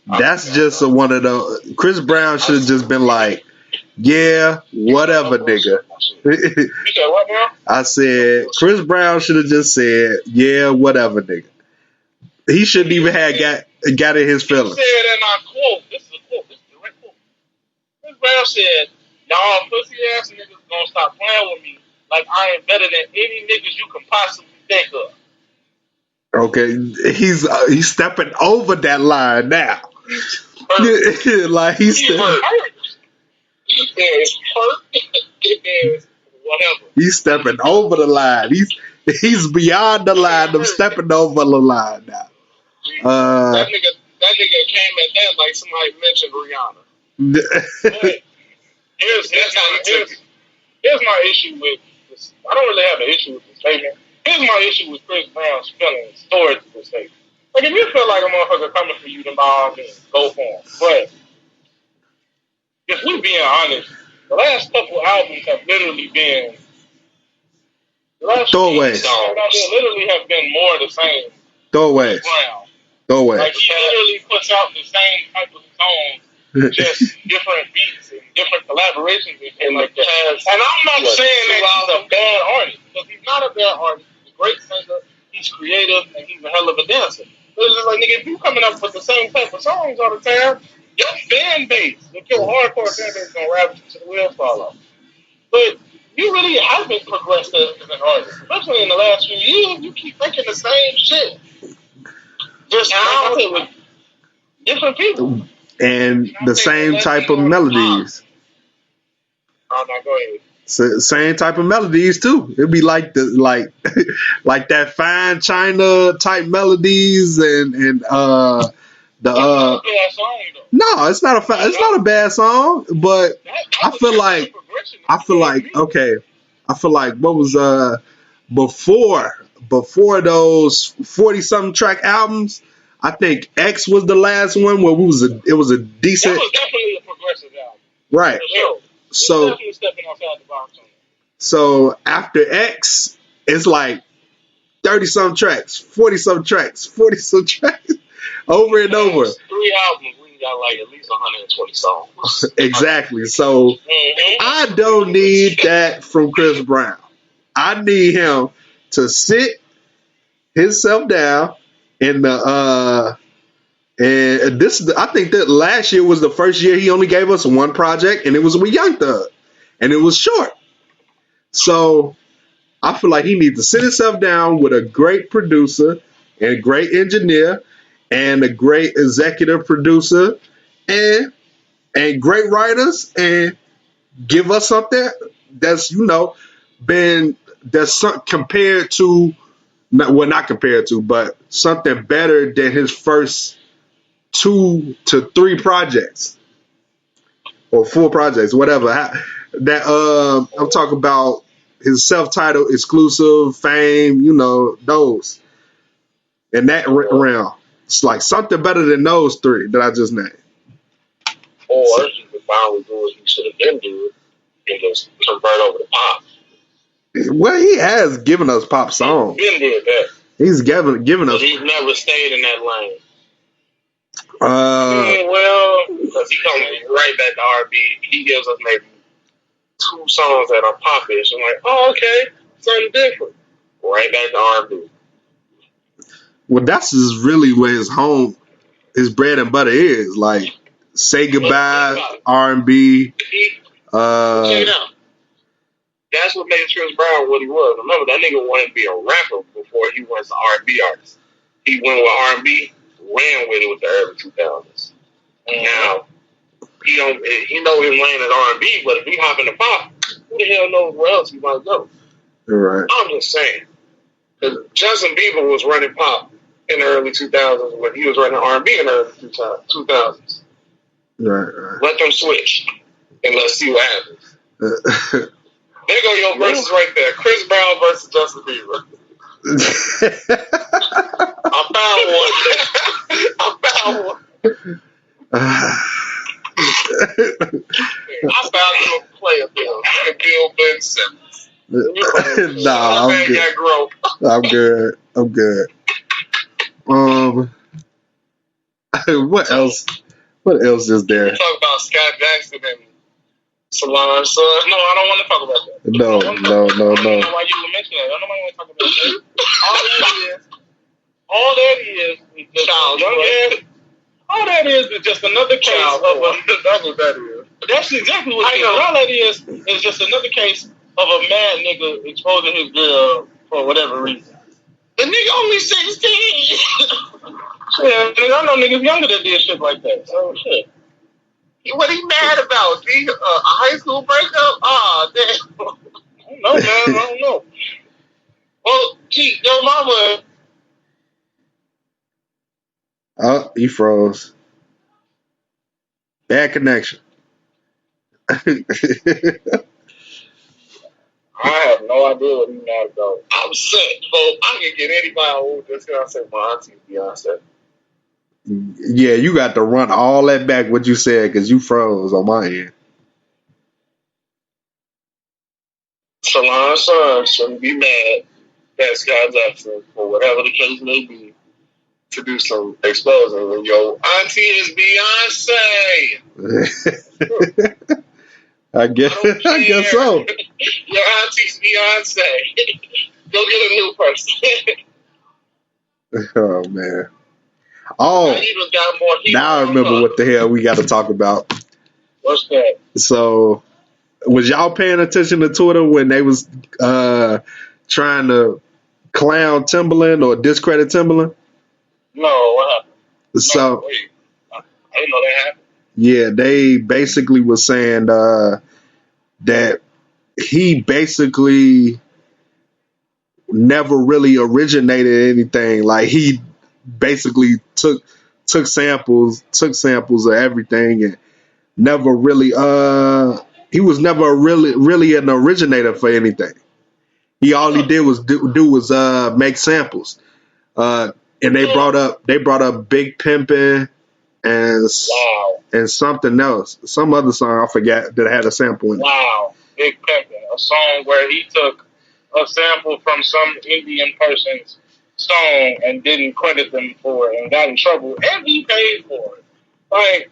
That's just one of the. Chris Brown should have just been like, yeah, whatever, nigga. You said what now? I said, Chris Brown should have just said, yeah, whatever, nigga. He shouldn't even have got in his feelings. He said, and I quote, this is a quote, this is a direct quote. Chris Brown said, y'all pussy ass niggas gonna stop playing with me like I am better than any niggas you can possibly think of. Okay, he's stepping over that line now. Like he's hurt. It's hurt. It is whatever. He's stepping over the line. He's beyond the line of stepping over the line now. That nigga came at that like somebody mentioned Rihanna. Here's my issue with this. I don't really have an issue with the statement. Here's my issue with Chris Brown's feelings towards the statement. Like, if you feel like a motherfucker coming for you, then by all means, go for him. But if we're being honest, the last couple albums have literally been throwaways. Literally have been more the same. Throwaways. Throwaways. Like, he literally puts out the same type of songs, just different beats and different collaborations and like that. And I'm not saying that he's a bad artist, because he's not a bad artist. He's a great singer, he's creative, and he's a hell of a dancer. But it's just like, nigga, if you coming up with the same type of songs all the time, your fan base, your hardcore fan base, is gonna ravage you to the wheels fall off. But you really haven't progressed as an artist, especially in the last few years. You keep making the same shit, just with different people and the same type of melodies. Oh no, go ahead. Same type of melodies too. It'd be like like that fine China type melodies and no, it's not a bad song, but I feel like okay, I feel like what was before those 40-something track albums, I think X was the last one where it was a decent. It was definitely a progressive album, right? Sure. So stepping outside the box. So after X, it's like 30-some tracks, 40-some tracks, 40-some tracks, over and over. 3 albums, we got like at least 120 songs. Exactly. So I don't need that from Chris Brown. I need him to sit himself down in the and this I think that last year was the first year he only gave us one project, and it was with Young Thug, and it was short. So I feel like he needs to sit himself down with a great producer and a great engineer and a great executive producer and great writers and give us something that's compared to not compared to, but something better than his first 2 to 3 projects or 4 projects, whatever. I'm talking about his self-titled exclusive Fame, those in that realm. It's like something better than those 3 that I just named. Or he could finally do what he should have been doing and just convert over to pop. Well, he has given us pop songs. He's been doing that. He's given us. He's never stayed in that lane. Because he comes right back to R&B. He gives us maybe 2 songs that are pop-ish. I'm like, oh, okay, something different. Right back to R&B. Well, that's just really where his bread and butter is. Like, Say Goodbye, R&B. That's what made Chris Brown what he was. Remember, that nigga wanted to be a rapper before he was an R&B artist. He went with R&B, ran with it with the early 2000s. Now, he know his lane is R&B, but if he hop into pop, who the hell knows where else he might go? Right. I'm just saying. Because Justin Bieber was running pop in the early 2000s when he was running R&B in the early 2000s. Right. Let them switch, and let's see what happens. There go your verses right there. Chris Brown versus Justin Bieber. I found one. I found you a player, Bill. Bill Ben Simmons. Nah, I'm good. I'm good. What else? What else is there? Talk about Scott Jackson and Solange. So no, I don't want to talk about that. No. I don't know why you would mention that. I don't want to talk about that. All that is child. All that is just another case of that's what that is. That's exactly what it is. All that is just another case of a mad nigga exposing his girl for whatever reason. The nigga only 16. Yeah, I know niggas younger that did shit like that. So shit. What he mad about? A high school breakup? Ah, damn. I don't know, man. I don't know. Well, gee, your mama. Oh, he froze. Bad connection. I have no idea what he's mad about. I'm sick, folks. I can get anybody who just gonna say my auntie's Beyonce. Yeah, you got to run all that back what you said because you froze on my end. Solange's son shouldn't be mad at Scott Jackson for whatever the case may be to do some exposing when your auntie is Beyonce. I guess so. Your auntie's Beyonce. Go get a new person. Oh man. Oh, now I remember what the hell we got to talk about. What's that? So, was y'all paying attention to Twitter when they was trying to clown Timberland or discredit Timberland? No, what happened? So, wait. I didn't know that happened. Yeah, they basically was saying that he basically never really originated anything. Like he basically took samples of everything and never really he was never really an originator for anything. All he did was make samples. And they brought up Big Pimpin' and something else, some other song I forgot that had a sample in it. Wow, Big Pimpin', a song where he took a sample from some Indian person's song and didn't credit them for it and got in trouble and he paid for it. Like,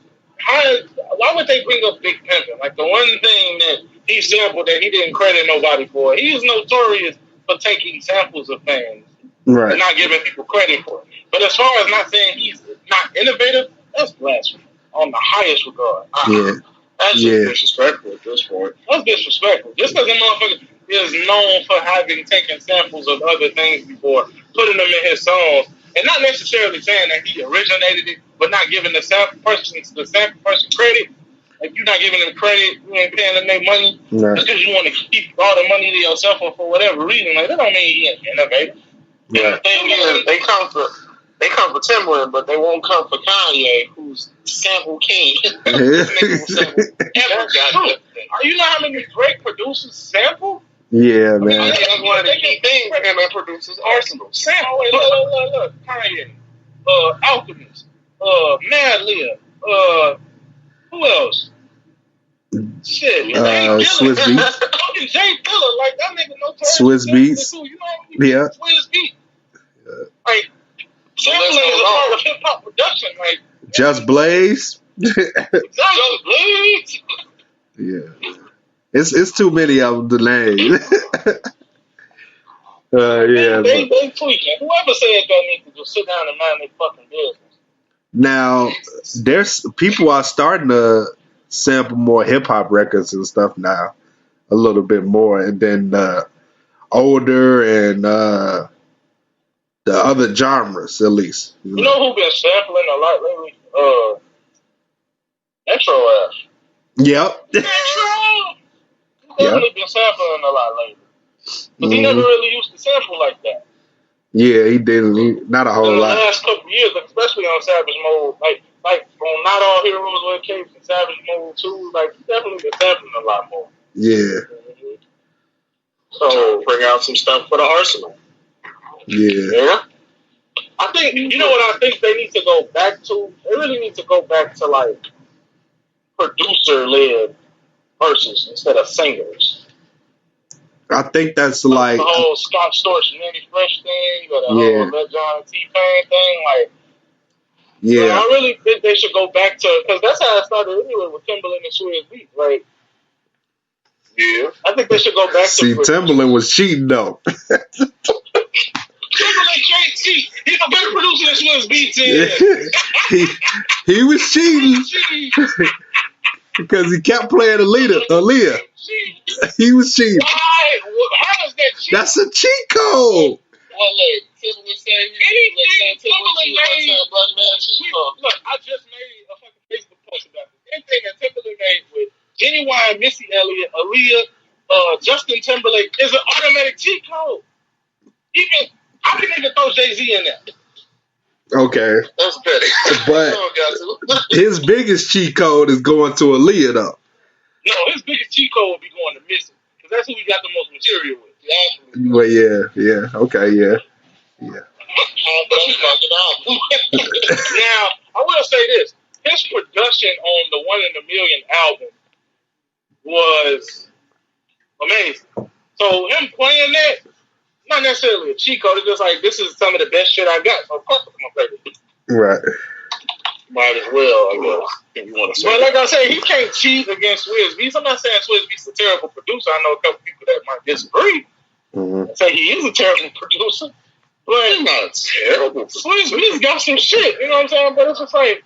why would they bring up Big Pimpin'? Like, the one thing that he sampled that he didn't credit nobody for, he is notorious for taking samples of things and not giving people credit for it. But as far as not saying he's not innovative, that's blasphemy on the highest regard. That's just disrespectful at this point. That's disrespectful. Just because the motherfucker is known for having taken samples of other things before, putting them in his songs, and not necessarily saying that he originated it, but not giving the sample person credit. Like, you're not giving them credit, you ain't paying them their money, just because you want to keep all the money to yourself or for whatever reason. Like, that don't mean he ain't innovative. Yeah. The thing is, they come for Timberland, but they won't come for Kanye, who's sample king. You know how many great producers sample? Yeah, man. I mean, that's one of the key things in their producers' arsenal. Sample. Look. Kanye, Alchemist, Madlib, who else? Shit, Swiss Beats. Fucking Jay Dilla, like that nigga no time. Swiss Beats. You know what Swiss Beats. Like, sampling is a part of hip hop production. Like, Just Blaze. Just Blaze. Yeah. It's too many of them to name. They tweaking. Whoever said that needs to just sit down and mind their fucking business. Now, there's people are starting to sample more hip hop records and stuff now, a little bit more, and then older and the other genres at least. You know who been sampling a lot lately? Metro Ash. Yep. Metro. Definitely been sampling a lot lately. Because he never really used to sample like that. Yeah, he didn't. Not a whole lot. In the last couple of years, especially on Savage Mode, like on Not All Heroes Wear Capes and Savage Mode 2, like, he definitely been sampling a lot more. Yeah. So, bring out some stuff for the arsenal. Yeah. I think, you know what I think they need to go back to? They really need to go back to, like, producer-led verses instead of singers. I think that's like the whole Scott Storch and Manny Fresh thing, or the whole Lil Jon and T-Pain thing. Like, I really think they should go back to, because that's how it started anyway with Timberland and Swizz Beatz. Like, I think they should go back to. See, Timberland was cheating though. Timberland can't cheat. He's a better producer than Swizz Beatz. He was cheating. Because he kept playing Aaliyah. He was cheating. Why? How is that cheat? That's a cheat code. Well, look, Timberland said Timberland made. Look, I just made a fucking Facebook post about this. Anything that Timberland made with Genuine, Missy Elliott, Aaliyah, Justin Timberlake is an automatic cheat code. I can even throw Jay-Z in there. Okay. That's petty. But his biggest cheat code is going to Aaliyah, though. No, his biggest cheat code would be going to Missy. Because that's who we got the most material with. Well, okay, yeah. Now, I will say this. His production on the One in a Million album was amazing. So him playing that, not necessarily a cheat code. It's just like, this is some of the best shit I got. So of course I'm gonna play this. Right. Might as well, I guess. If you want to say. But like I said, he can't cheat against Swizz Beatz. I'm not saying Swizz Beatz is a terrible producer. I know a couple people that might disagree. Say he is a terrible producer. But he's not terrible. Swizz Beatz got some shit. You know what I'm saying? But it's just like,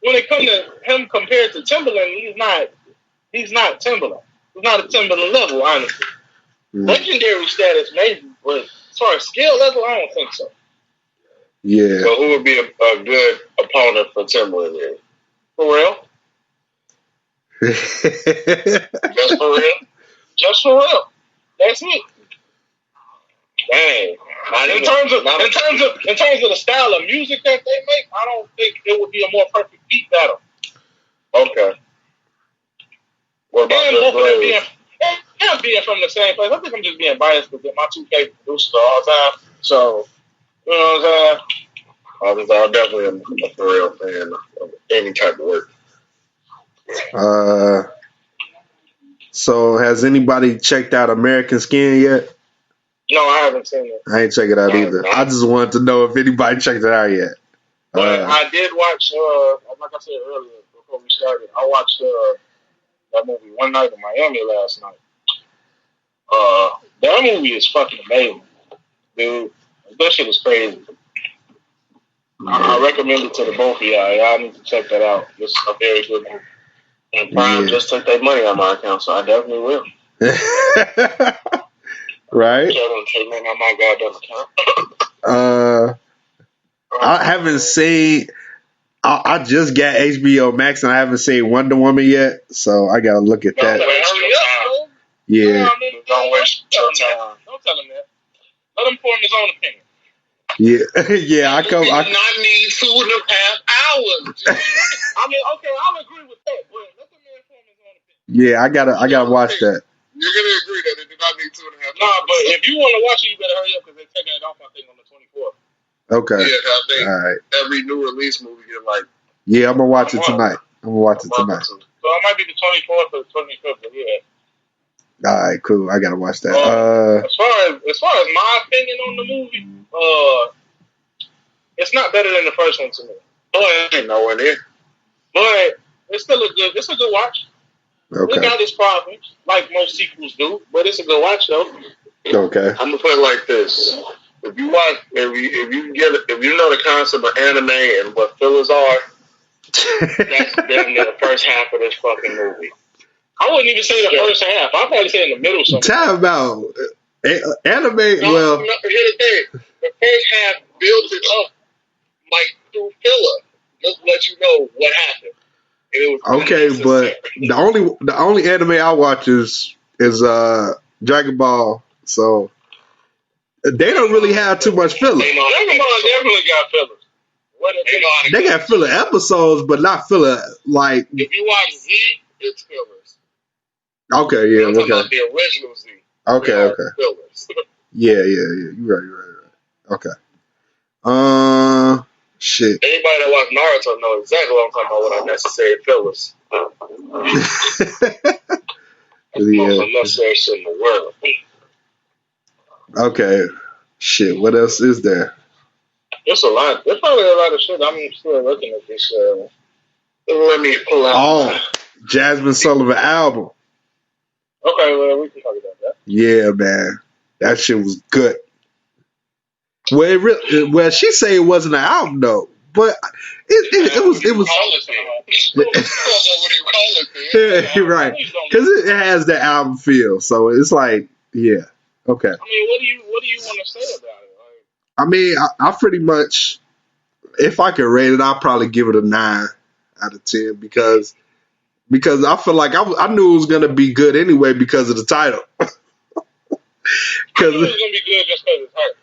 when it comes to him compared to Timberland, he's not Timberland. He's not a Timberland level, honestly. Legendary status, maybe, but as far as skill level, I don't think so. Yeah. So who would be a good opponent for Timberland then? For real? Just for real? Just for real. That's it. Dang. In terms of the style of music that they make, I don't think it would be a more perfect beat battle. Okay. What about and both of them being from the same place? I think I'm just being biased because they're my two favorite producers of all time. So, you know what I'm saying? I'm definitely a for real fan of any type of work. So has anybody checked out American Skin yet? No, I haven't seen it. I ain't check it out either. I just wanted to know if anybody checked it out yet. But I did watch, like I said earlier before we started, I watched that movie One Night in Miami last night. That movie is fucking amazing, dude. That shit is crazy. I recommend it to the both of y'all. Y'all need to check that out. It's a very good movie. And Prime just took their money on my account, so I definitely will. Right? Don't take money on my goddamn account. I haven't seen. I just got HBO Max and I haven't seen Wonder Woman yet, so I gotta look at that. Yeah. Don't waste your time. Don't tell him that. Let him form his own opinion. Yeah, yeah. I do not need 2.5 hours. I mean, okay, I'll agree with that, but let the man form his own opinion. Yeah, I gotta watch that. You're gonna agree that it did not need 2.5 hours. Nah, but if you want to watch it, you better hurry up because they're taking it off, I think, on the 24th. Okay. Yeah, I think all right. every new release movie get like. Yeah, I'm gonna watch it tonight. So it might be the 24th or the 25th, but yeah. All right, cool. I gotta watch that. As far as my opinion on the movie, it's not better than the first one to me. But it ain't nowhere near. But it's still a good watch. Okay. It got its problems, like most sequels do, but it's a good watch though. Okay. I'm gonna put it like this: if you watch, if you know the concept of anime and what fillers are, that's definitely the first half of this fucking movie. I wouldn't even say the first half. I'd probably say in the middle. Time about anime. No, here's the thing: the first half builds it up like through filler, just to let you know what happened. Okay, but the only anime I watch is Dragon Ball. So they don't really have too much filler. Dragon Ball definitely got fillers. They got filler episodes, but not filler like. If you watch Z, it's fillers. Okay, yeah, I'm talking about the original Z. Okay. Fillers. Yeah. You're right. Okay. Shit. Anybody that watch Naruto knows exactly what I'm talking about with unnecessary fillers. That's the most unnecessary shit in the world. Okay. Shit, what else is there? There's a lot. There's probably a lot of shit. I'm still looking at this. Let me pull out. Oh, Jasmine Sullivan album. Okay, well, we can talk about that. Yeah, man. That shit was good. Well, she say it wasn't an album though, but it was. What do you call it? Yeah, right, because it has the album feel. So it's like, yeah, okay. I mean, what do you want to say about it? I mean, I pretty much, if I could rate it, I'd probably give it a 9 out of 10 because I feel like I knew it was gonna be good anyway because of the title. I knew it was gonna be good just because of the title.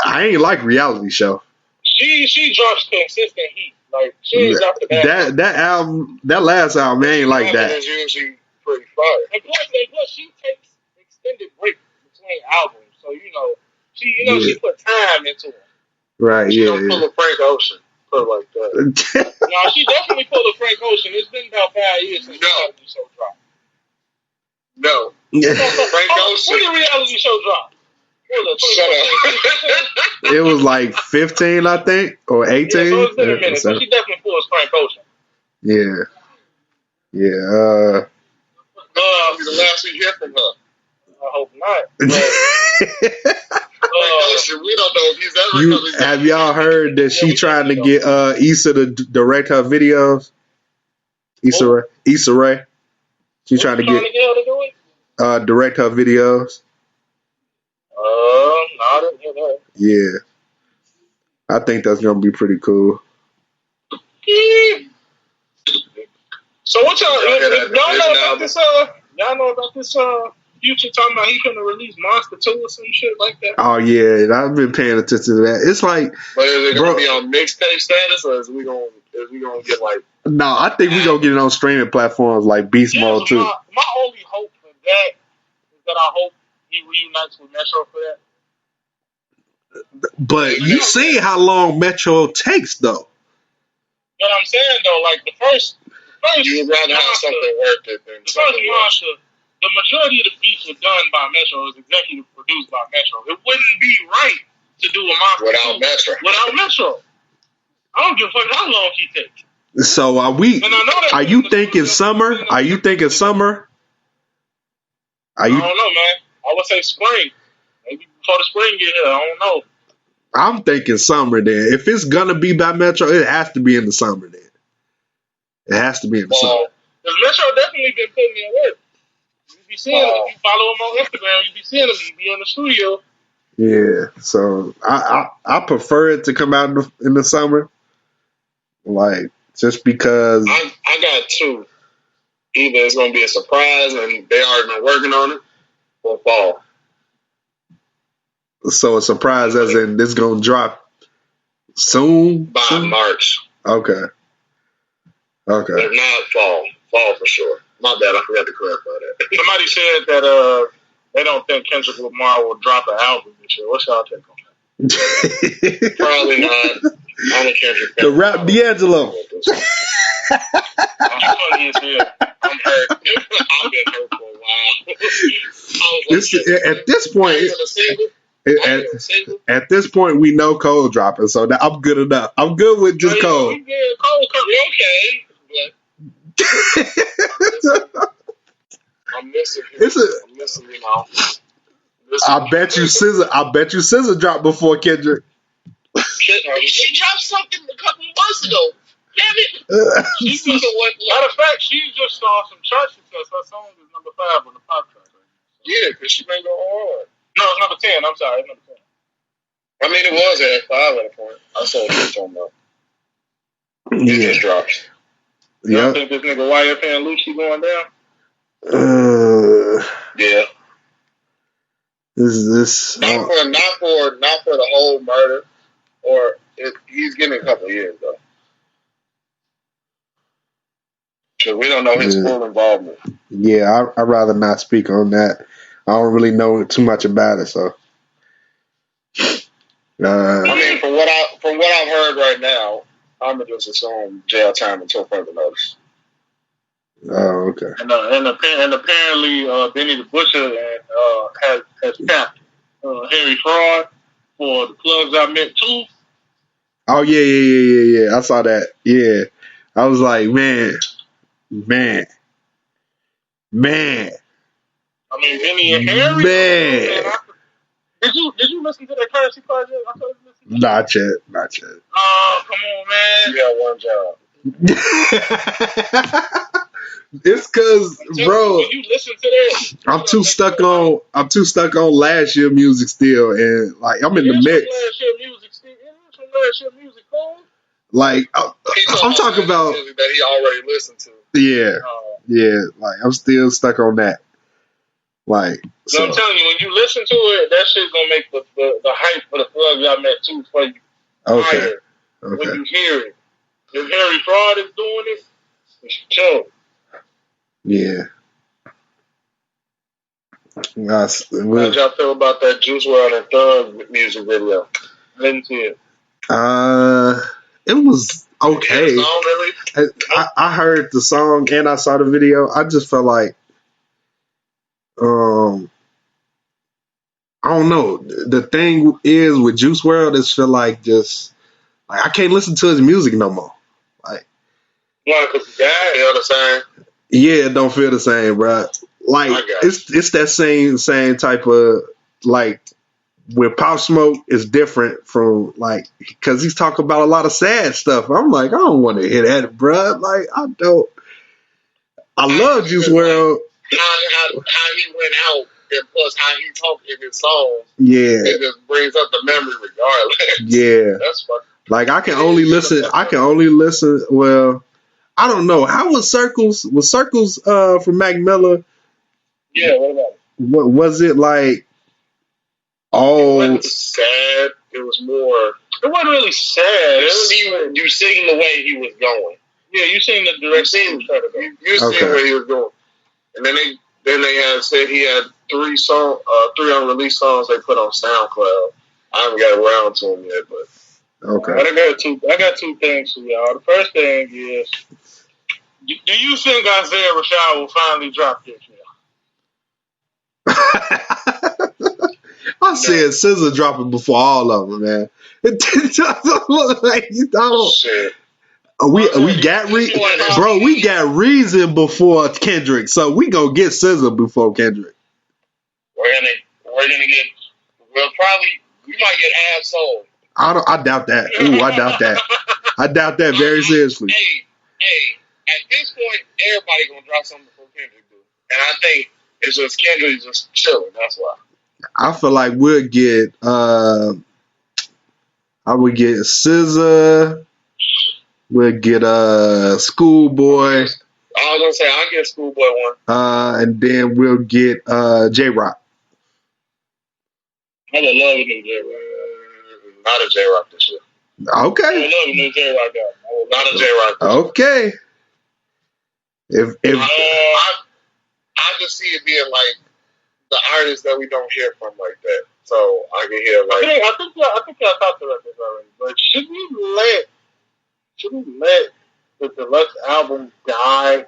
I ain't like reality show. She drops consistent heat. Like she ain't dropped that album, that last album, ain't like that. It's usually pretty fire. And plus, she takes extended breaks between albums, so she put time into it. Right. She don't pull a Frank Ocean. Put it like that. No, she definitely pulled a Frank Ocean. It's been about 5 years since the reality show dropped. No. Frank Ocean. When the reality show dropped? Shut up. It was like 15, I think, or 18. Yeah, so it's been a minute. So she definitely pulls Frank Ocean. Yeah. The last we hear from her. I hope not. We don't know if he's ever coming. Have y'all heard that she trying to get Issa to direct her videos? Issa Rae. She's trying to get her to do it? Direct her videos. No, I didn't hear that. Yeah. I think that's gonna be pretty cool. So what y'all know about this? Y'all know about this? Future talking about he gonna release Monster 2 or some shit like that. Oh yeah, I've been paying attention to that. It's like, but is it gonna be on mixtape status, or is we gonna get like? No, I think we gonna get it on streaming platforms like Beast Mode too. My only hope for that is that I hope he reunites with Metro for that. But you see how long Metro takes though. But I'm saying though, like the you would rather have something worth it than something else. The majority of the beats were done by Metro. It was executive produced by Metro. It wouldn't be right to do a monster without Metro. Without Metro, I don't give a fuck how long he takes. So are we? Are you thinking summer? Are you thinking summer? I don't know, man. I would say spring. Maybe before the spring get here. I don't know. I'm thinking summer then. If it's gonna be by Metro, it has to be in the summer then. It has to be in the summer. Because Metro definitely been putting in work. You be seeing him. If you follow him on Instagram, you be seeing him. He be in the studio. Yeah. So I prefer it to come out in the summer. Like, just because I got two. Either it's gonna be a surprise and they already been working on it, or fall. So a surprise as in this gonna drop soon? By March. Okay. If not, fall for sure. My bad, I forgot to clarify that. Somebody said that they don't think Kendrick Lamar will drop an album this year. What's y'all take on that? Probably not. I'm a Kendrick fan. The rap D'Angelo. I'm funny as hell. I'm hurt. I've been hurt for a while. At this point, at this point, we know Cole dropping, so I'm good enough. I'm good with just Cole. Cole, okay. I'm missing him. I'm missing him now. I bet you SZA dropped before Kendrick. She dropped something a couple months ago. Damn it! Matter of fact, she just saw some chart success. Her song is number 5 on the pop chart. Yeah, because she may go hard. No, it's number 10. I'm sorry, it's number 10. I mean, it was at 5 at a point. I saw what you're talking about. It just dropped. You don't think this nigga YF and Lucci going down? Yeah. This not for the whole murder, or he's getting a couple of years though. Because we don't know his full involvement. Yeah, I'd rather not speak on that. I don't really know too much about it, so. I mean, from what I've heard right now, I'm gonna just assume jail time until further notice. Oh, okay. And apparently, Benny the Butcher has tapped Harry Fraud for the plugs I met too. Oh yeah. I saw that. Yeah, I was like, man. I mean, Benny and Harry. Man. Did you listen to that Currency Project? I thought you listened. Not yet. Oh, come on, man. You got one job. It's cause, bro, you listen to that, I'm too stuck on last year music still, and like I'm in the mix. Last year music, like I'm talking about that he already listened to. Yeah, like I'm still stuck on that. Like, so I'm telling you, when you listen to it, that shit's gonna make the hype for the plugs I met too for you higher. When you hear it, if Harry Fraud is doing it, you should chill. Yeah. How y'all feel about that Juice WRLD and Thug music video? I didn't see it. It was okay. Song, really? I heard the song and I saw the video. I just felt like, I don't know. The thing is with Juice WRLD is feel like just like I can't listen to his music no more. Like, why? Because the guy, you know what I'm saying? Yeah, it don't feel the same, bro. Like it's that same type of like with Pop Smoke is different from like because he's talking about a lot of sad stuff. I'm like, I don't want to hear that, bro. Like I don't. I love Juice WRLD. How he went out and plus how he talked in his songs. Yeah, it just brings up the memory regardless. Yeah, that's fucking. Like I can only listen. Well. I don't know. How was Circles? Was Circles from Mac Miller? Yeah, what about it? What was it like? Oh, it wasn't sad. It was more. It wasn't really sad. You seen the way he was going. Yeah, you seen the direction. You seen where he was going. And then they had said he had 3 unreleased songs they put on SoundCloud. I haven't got around to them yet, but. Okay. But I got two things for y'all. The first thing is Do you think Isaiah Rashad will finally drop this year? I said SZA dropping before all of them, man. It doesn't look like you don't. Shit. We got we got Reason before Kendrick, so we gonna get SZA before Kendrick. We're gonna get. We might get Absol. I doubt that. Ooh, I doubt that. I doubt that very seriously. Hey, at this point, everybody gonna drop something before Kendrick do, and I think it's just Kendrick just chilling. That's why. I feel like we'll get. I would get SZA. We'll get Schoolboy. I was gonna say I'll get Schoolboy one. And then we'll get J Rock. I would love a new J Rock. Not a J Rock this year. Okay. I would love a new J Rock album. Not a J Rock. Okay. If I just see it being like the artists that we don't hear from like that. So I can hear like I think y'all talked about this already. But should we let the deluxe album die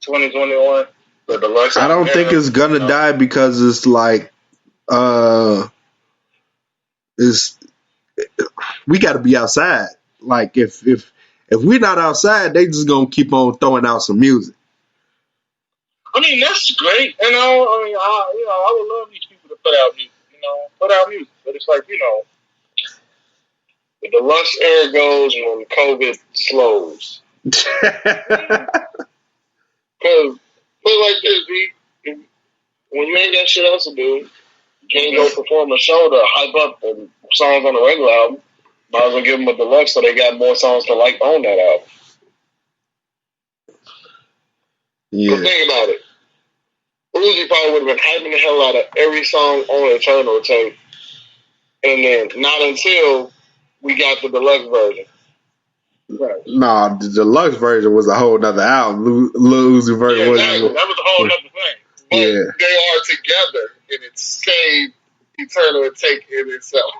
2021? The deluxe I don't think it's gonna die because it's like we gotta be outside. Like if we're not outside, they just gonna keep on throwing out some music. I mean, that's great. You know, I would love these people to put out music. But it's like, the deluxe era goes when COVID slows. Because, put it like this, B, when you ain't got shit else to do, you can't go perform a show to hype up the songs on the regular album. Might as well give them a deluxe so they got more songs to like on that album. Yeah. So think about it. Uzi probably would have been hyping the hell out of every song on Eternal tape. And then not until we got the deluxe version. Right. Nah, the deluxe version was a whole nother album. Lil Uzi version was exactly. That was a whole other thing. But they are together in its same Eternal take in itself.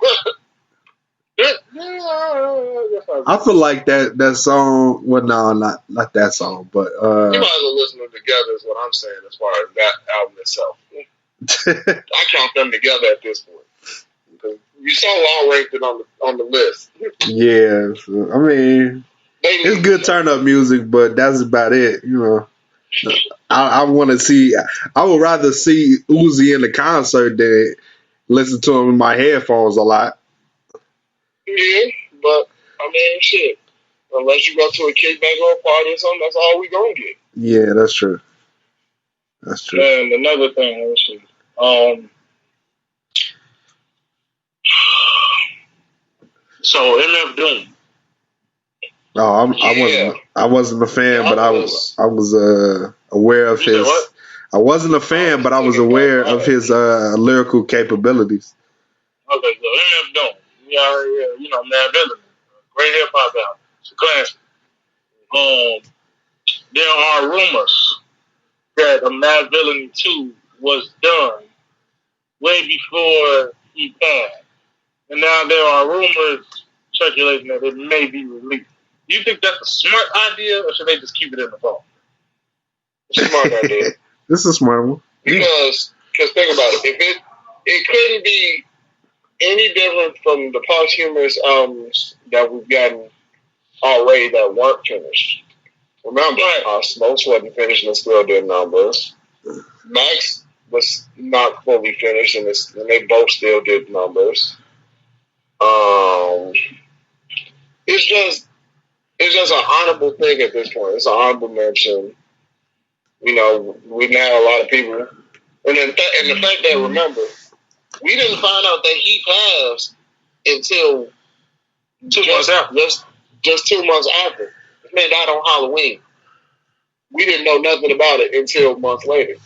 I feel like that song. Well, no, not that song, but you might as well listen to them together. Is what I'm saying as far as that album itself. I count them together at this point. Because you saw all ranked it on the list. Yeah, so, I mean, it's good turn up music, but that's about it. I want to see. I would rather see Uzi in the concert than listen to him in my headphones a lot. Yeah, but I mean, shit. Unless you go to a kickback or a party or something, that's all we gonna get. Yeah, that's true. That's true. And another thing, let's see. So MF Doom. Oh, I wasn't a fan, but I was aware of his. I wasn't a fan, but I was aware of his lyrical capabilities. Okay, so MF Doom. Yeah, Mad Villain. Great hip hop album. It's a classic. There are rumors that a Mad Villain 2 was done way before he passed. And now there are rumors circulating that it may be released. Do you think that's a smart idea, or should they just keep it in the vault? It's a smart idea. This is a smart one. Because think about it. It couldn't be any different from the posthumous albums that we've gotten already that weren't finished. Remember, Smokes wasn't finished and still did numbers. Max was not fully finished and they both still did numbers. It's just an honorable thing at this point. It's an honorable mention. We didn't have a lot of people, and the fact that, remember, we didn't find out that he passed until 2 months after. Just 2 months after. This man died on Halloween. We didn't know nothing about it until months later.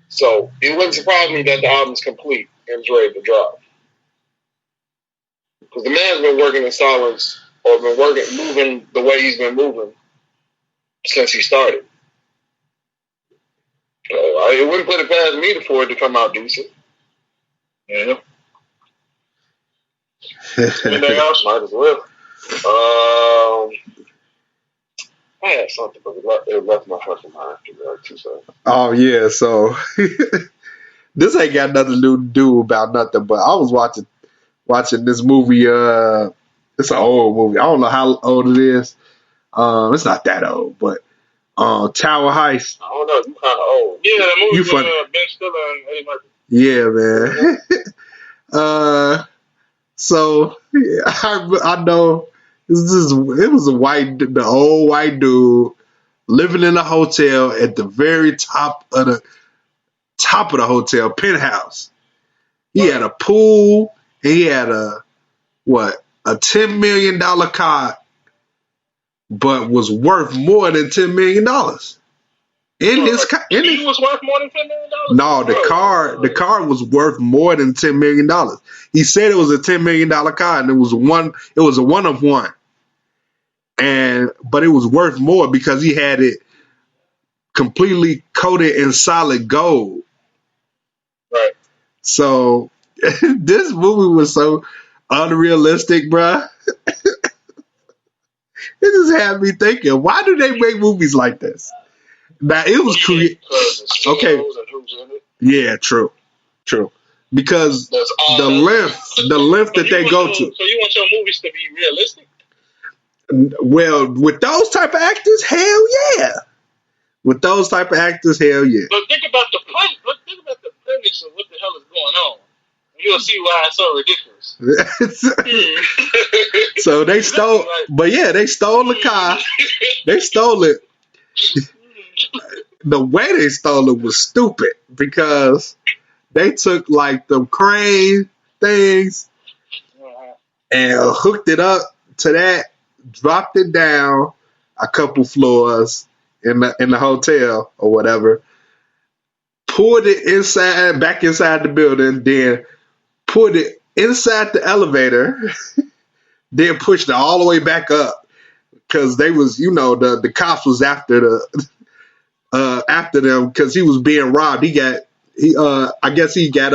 So it wouldn't surprise me that the album's complete and ready to drop. Because the man's been working in silence or moving the way he's been moving since he started. So it wouldn't put it past me for it to come out decent. Yeah. Anything else? Might as well. I had something, but it left my fucking mind. Oh yeah, so this ain't got nothing to do about nothing. But I was watching this movie. It's an old movie. I don't know how old it is. It's not that old, but Tower Heist. I don't know. You kind of old. Yeah, the movie with Ben Stiller and Eddie Murphy. Yeah, man. So yeah, I know it was the old white dude living in a hotel at the very top of the hotel penthouse. He had a pool. And he had a $10 million car, but was worth more than $10 million. He was worth more than $10 million? No, the car was worth more than $10 million. He said it was a $10 million car, and it was a one of one. But it was worth more because he had it completely coated in solid gold. Right. So this movie was so unrealistic, bruh. It just had me thinking, why do they make movies like this? Now it was okay. Yeah, true. Because the length that they go to. So you want your movies to be realistic? Well, with those type of actors, hell yeah. With those type of actors, hell yeah. But think about the premise. Of what the hell is going on. You'll see why it's so ridiculous. So they stole, they stole the car. They stole it. The way they stole it was stupid because they took like the crane things and hooked it up to that, dropped it down a couple floors in the hotel or whatever, pulled it back inside the building, then put it inside the elevator, then pushed it all the way back up because they was, the cops was after them because he was being robbed. I guess he got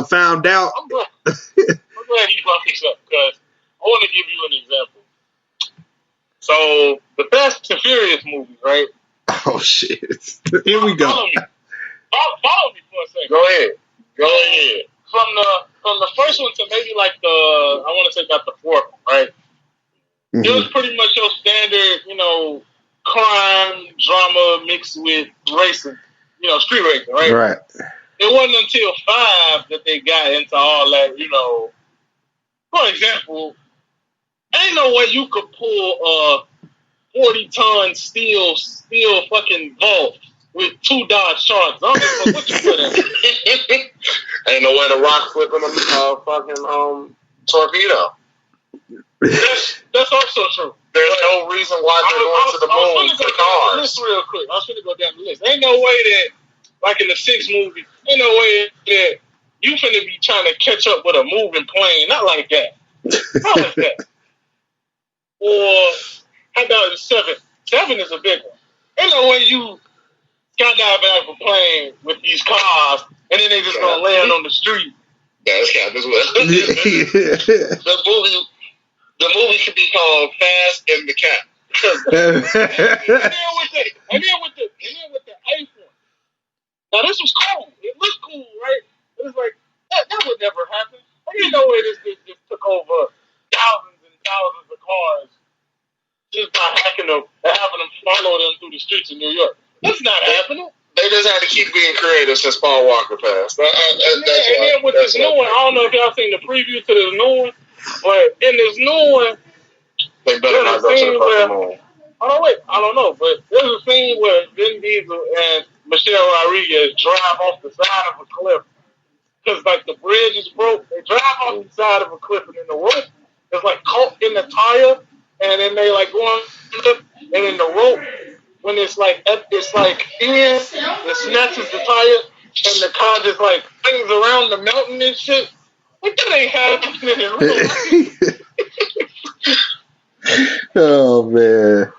found out. I'm glad he brought this up because I want to give you an example. So the Fast and Furious movies, right? Oh shit! Here we go. Follow me for a second. Go ahead. From the first one to maybe like I want to say about the fourth one, right? Mm-hmm. It was pretty much your standard, crime drama mixed with racing, street racing, right? Right. It wasn't until 5 that they got into all that, For example, ain't no way you could pull a 40-ton steel fucking vault with 2 Dodge Chargers. I don't know what you put in. Ain't no way to rock flipping a fucking torpedo. That's also true. There's no reason why they're going to the moon with cars. Real quick. I was going to go down the list. Ain't no way that, like in the 6th movie, ain't no way that you finna be trying to catch up with a moving plane. Not like that. Not like that. Or how about in 7? 7 is a big one. Ain't no way you skydive out of a plane with these cars and then they just gonna land on the street. Yeah, that's kind of as well. The movie should be called Fast and the Cat. and then with the 8th one. Now this was cool. It looked cool, right? It was like that would never happen. I didn't know where this just took over thousands and thousands of cars just by hacking them and having them follow them through the streets of New York. That's not happening. They just had to keep being creative since Paul Walker passed. And then with this new one, I don't know if y'all seen the preview to this new one, but in this new one, they better not go to the fucking moon. I don't know, but there's a scene where Vin Diesel and Michelle Rodriguez drive off the side of a cliff because like the bridge is broke. They drive off the side of a cliff and then the rope is like caught in the tire, and then they like go on, and then the rope when it's like in, it snatches the tire, and the car just like swings around the mountain and shit. Like that ain't happening in real life. Oh man.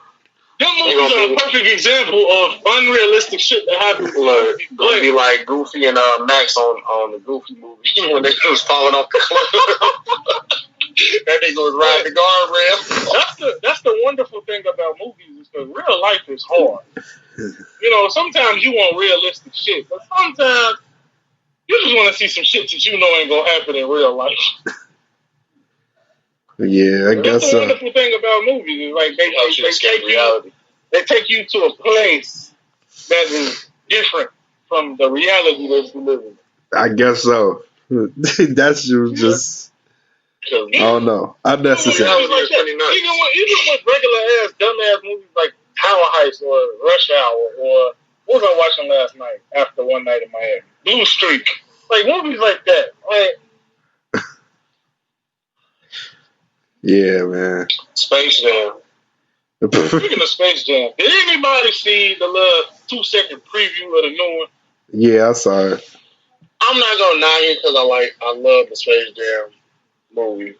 Them movies are a perfect example of unrealistic shit that happens. Gonna be like Goofy and Max on the Goofy movie when they was falling off the cliff. That nigga was riding the guardrail. That's the wonderful thing about movies is that real life is hard. You know, sometimes you want realistic shit, but sometimes you just want to see some shit that you know ain't gonna happen in real life. Yeah, I guess that's the wonderful thing about movies is like they take you to a place that is different from the reality that you live in. I guess so. That's just I don't know. Unnecessary. Even with regular ass dumbass movies like Tower Heist or Rush Hour or what was I watching last night after one night in Miami? Blue Streak. Like movies like that. Like yeah, man. Space Jam. Speaking of Space Jam, did anybody see the little 2-second preview of the new one? Yeah, I saw it. I'm not gonna knock it because I love the Space Jam movie.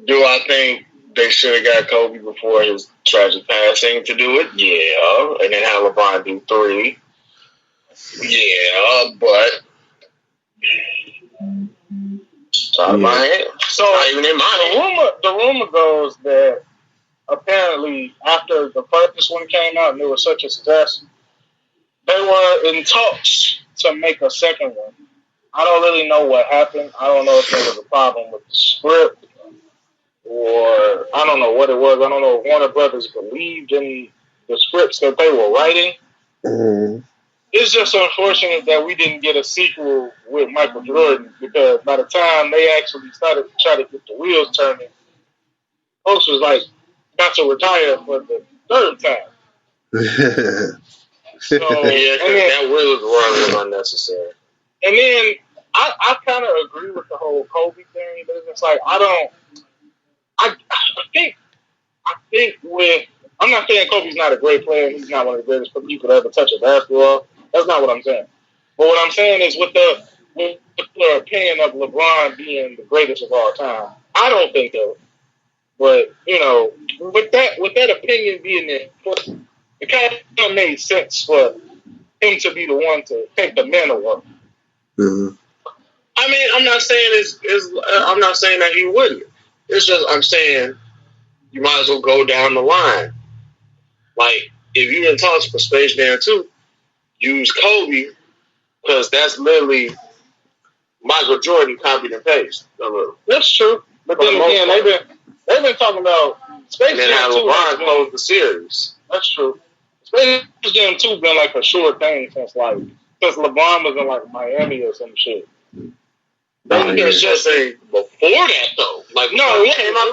Do I think they should have got Kobe before his tragic passing to do it? Yeah, and then have LeBron do 3. Yeah, but it's out of my head. So not even in my head. The rumor goes that apparently after the first one came out and it was such a success, they were in talks to make a second one. I don't really know what happened. I don't know if there was a problem with the script or I don't know what it was. I don't know if Warner Brothers believed in the scripts that they were writing. Mm. It's just unfortunate that we didn't get a sequel with Michael Jordan because by the time they actually started to try to get the wheels turning, folks was like about to retire for the third time. So, yeah, that was unnecessary. And then I kind of agree with the whole Kobe thing, but it's like I think with I'm not saying Kobe's not a great player. He's not one of the greatest people to ever touch a basketball. That's not what I'm saying. But what I'm saying is with the opinion of LeBron being the greatest of all time, I don't think so. But you know, with that opinion being there, it kind of made sense for him to be the one to take the mantle work. Mm-hmm. I mean, I'm not saying that he wouldn't. It's just I'm saying you might as well go down the line. Like if you're in talks for Space Jam 2, use Kobe because that's literally Michael Jordan copied and pasted a little. That's true. But then again, they've been talking about Space Jam 2. LeBron closed the series. That's true. Space Jam 2 been like a sure thing since LeBron was in like Miami or some shit. It's just saying before that though. Like no, it came out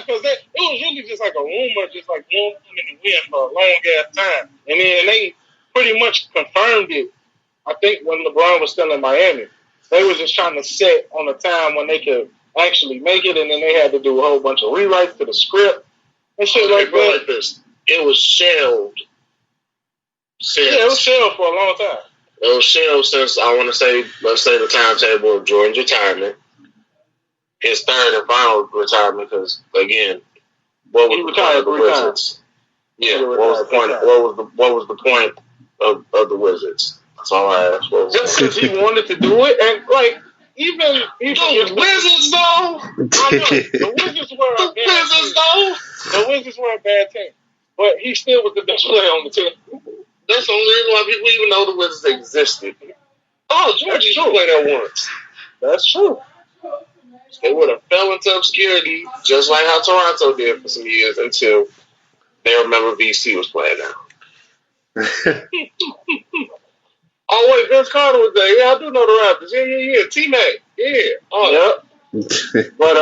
because it was really just like a rumor, just like blowing in the wind for a long ass time, and then they pretty much confirmed it. I think when LeBron was still in Miami, they were just trying to set on a time when they could actually make it, and then they had to do a whole bunch of rewrites to the script and shit like that. This. It was shelved. Yeah, it was shelved for a long time. It was shelved since I want to say, let's say the timetable of Jordan's retirement, his third and final retirement. Because again, what was the point of the Wizards? Yeah, what was the point? What was the point of the Wizards? That's all I asked. Just because he wanted to do it, and like even the Wizards though. The Wizards were a bad team, but he still was the best player on the team. That's the only reason why people even know the Wizards existed. Oh, George used to play there once. That's true. They would have fell into obscurity just like how Toronto did for some years until they remember VC was playing now. Oh wait, Vince Carter was there. Yeah, I do know the Raptors. Yeah. T-Mac. Yeah. Oh yeah. But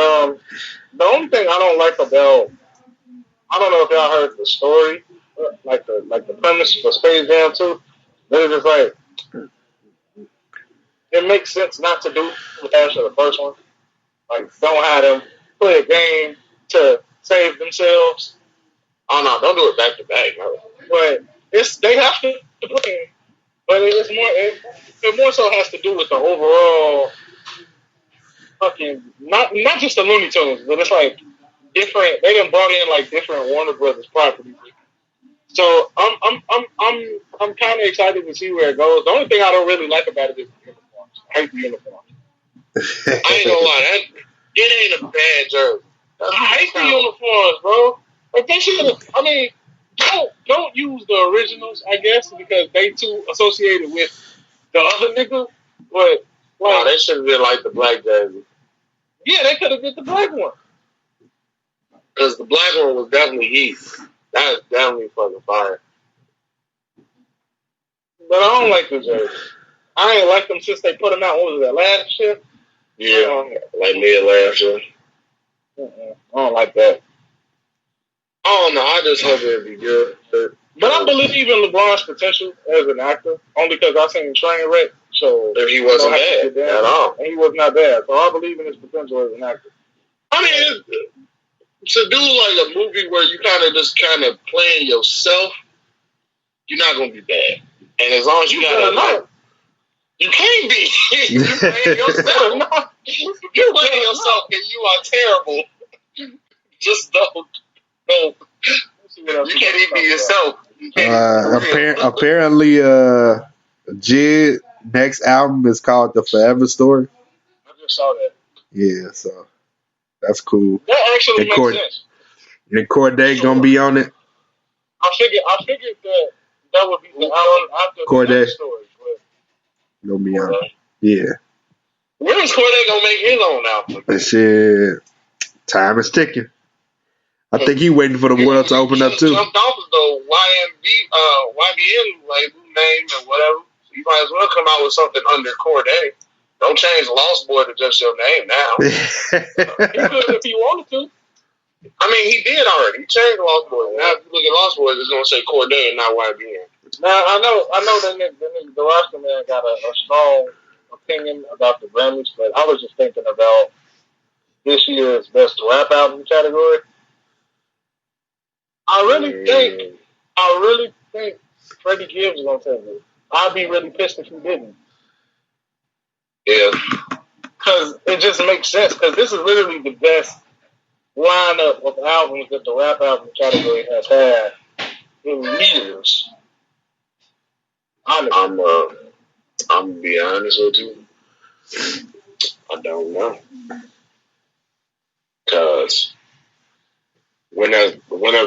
the only thing I don't like about I don't know if y'all heard the story. Like the premise for Space Jam 2, they're just like it makes sense not to do the after the first one. Like don't have them play a game to save themselves. Oh no, don't do it back to back. No. But they have to play. But it more so has to do with the overall fucking not just the Looney Tunes, but it's like different. They done brought in like different Warner Brothers properties. So I'm kind of excited to see where it goes. The only thing I don't really like about it is the uniforms. I hate the uniforms. I ain't gonna lie, it ain't a bad jersey. I hate the uniforms, bro. Like they should. I mean, don't use the originals, I guess, because they too associated with the other nigga. But No, they should have been like the black jersey. Yeah, they could have did the black one. Because the black one was definitely heat. That was definitely fucking fire. But I don't like the jersey. I ain't liked them since they put them out. What was that, last year? Yeah, like mid last year. I don't like that. I don't know. I just hope it'll be good. But I believe in LeBron's potential as an actor, only because I seen Trainwreck. So if he wasn't bad at all, and he was not bad, so I believe in his potential as an actor. I mean, to do like a movie where you kind of playing yourself, you're not gonna be bad. And as long as you got like, you can't be. You playing yourself. You're playing yourself, and you are terrible. Just don't. You can't even be yourself. Apparently, Jid next album is called The Forever Story. I just saw that. Yeah, so that's cool. That actually makes sense. And Corday gonna be on it. I figured that would be the album after Corday. The story. Gonna be on it. Yeah. When is Corday gonna make his own album? And shit, time is ticking. I think he waiting for the world to open up too. Jumped off of the YBN label name and whatever. So you might as well come out with something under Corday. Don't change Lost Boy to just your name now. He could if he wanted to. I mean, he did already. He changed Lost Boy. Now if you look at Lost Boy, it's gonna say Corday and not YBN. Now I know that the Rasta man got a strong opinion about the Grammys, but I was just thinking about this year's best rap album category. I really think Freddie Gibbs is gonna take it. I'd be really pissed if he didn't. Yeah, because it just makes sense. Because this is literally the best lineup of albums that the rap album category has had in years. I'm gonna be honest with you. I don't know. Because when have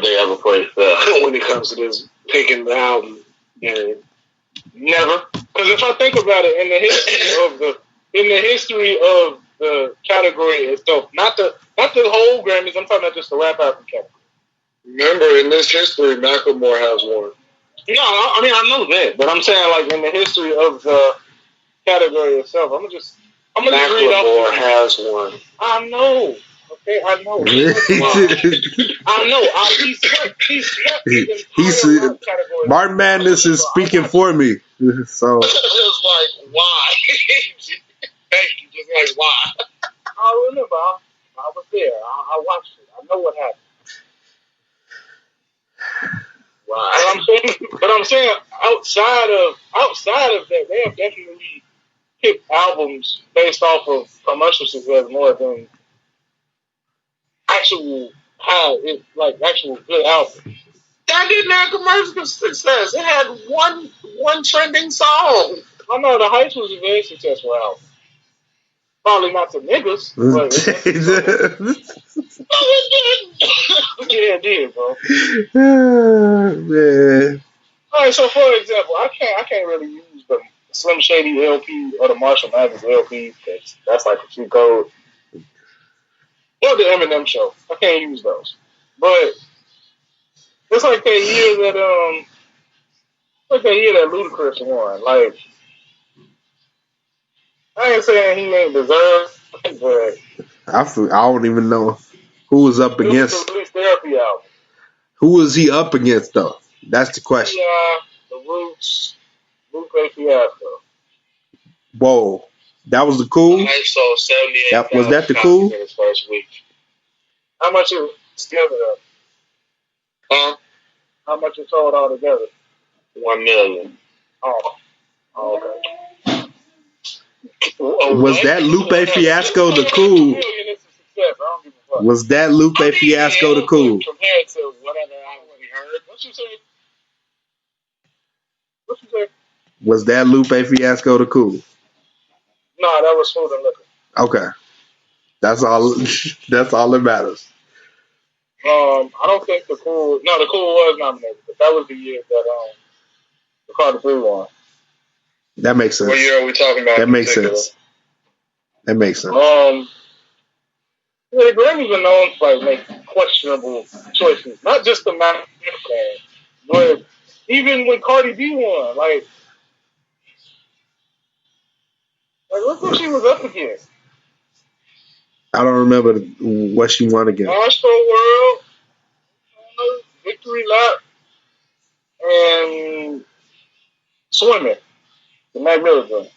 they ever played when it comes to this picking the album? Yeah. Never. Because if I think about it, in the history of the category itself, not the whole Grammys, I'm talking about just the rap album category. Remember, in this history, Macklemore has won. No, I mean I know that, but I'm saying like in the history of the category itself, I'm gonna just read off. Macklemore has won. I know. Okay, I know. I know. He's Martin Madness is speaking for me. So it's like why? Thank you. Just like why? I remember. I was there. I watched it. I know what happened. Why? But I'm saying outside of that, they have definitely picked albums based off of commercial success more than actual good albums. That didn't have commercial success. It had one trending song. I know the Heights was a very successful album. Probably not to niggas, but yeah, it did, bro. Man. All right, so for example, I can't really use the Slim Shady LP or the Marshall Mathers LP because that's like a cheat code. Or the Eminem Show. I can't use those. But it's like that year that Ludacris won. Like, I ain't saying he ain't deserved, but I don't even know who was up against. The Release Therapy album. Who was he up against though? That's the question. Yeah, the Roots, Lupe Fiasco. Whoa, that was the Cool. I sold 78. Was that the Cool? In his first week. How much it together? Huh? How much it sold all together? 1 million. Oh, okay. Was that Lupe Fiasco the Cool? Was that Lupe Fiasco the Cool? Compared to whatever album we heard. What you say? Was that Lupe Fiasco the Cool? No, that was Food and Liquor. Okay. That's all. That's all that matters. I don't think the Cool was nominated, but that was the year that the Carter 3 won. That makes sense. What year are we talking about? That makes sense. That makes sense. Yeah, the Grammys are known for like make questionable choices, not just the man, but even when Cardi B won, like look who she was up against. I don't remember what she won against. Astro World, Victory Lap, and Swimming. The Mac Miller joint.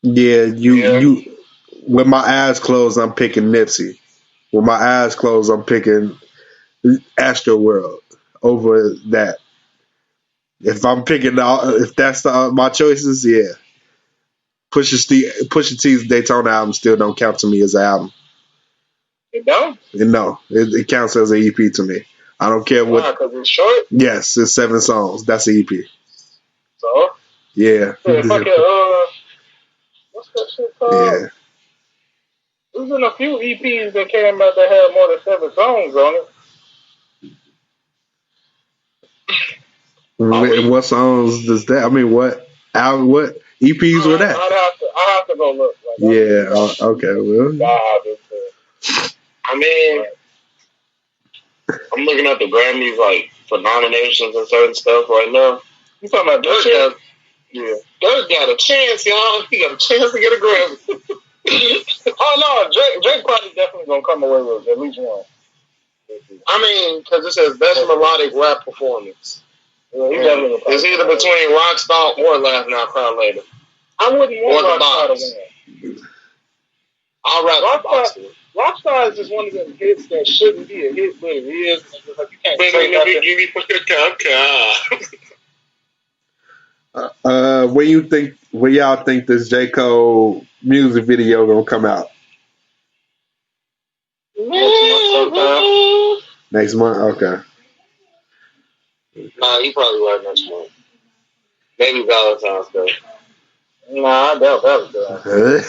Yeah, you. With my eyes closed, I'm picking Nipsey. With my eyes closed, I'm picking Astro World over that. If I'm picking, if that's my choices, yeah. Pusha T's Daytona album still don't count to me as an album. It don't? No, it counts as an EP to me. I don't care what. Because it's short? Yes, it's 7 songs. That's an EP. So? Yeah. What's that shit called? Yeah. There's been a few EPs that came out that had more than 7 songs on it. And what songs does that? I mean, what album? What EPs were that? I have to go look. Okay. Well, I mean, I'm looking at the Grammys like for nominations and certain stuff right now. You talking about this shit? Yeah, Dirk got a chance, y'all. He got a chance to get a Grammy. Oh no, Drake probably definitely gonna come away with at least one. I mean, because it says best melodic rap performance. Yeah, it's either between Rockstar or Laugh Now Cry Later. I wouldn't want Rockstar to win. I'll rap Rockstar. Rockstar is just one of them hits that shouldn't be a hit, but it is. Like, you can't say nothing. Give me when y'all think this J. Cole music video gonna come out? Next month? Okay. Nah, he probably was next month. Maybe Valentine's Day. Nah, I doubt Valentine's Day.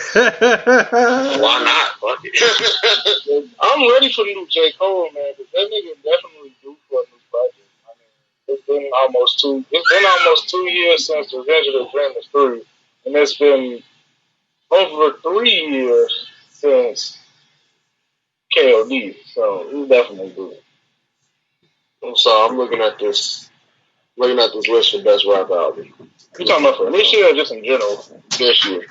Why not? Fuck it. I'm ready for the new J. Cole, man, because that nigga definitely due for a new project. I mean, it's been almost 2 years since Revenge of the Dreamers 3, and it's been over 3 years since KOD, so he's definitely due. So I'm looking at this list for best rap album. You talking about for this year or just in general? This year.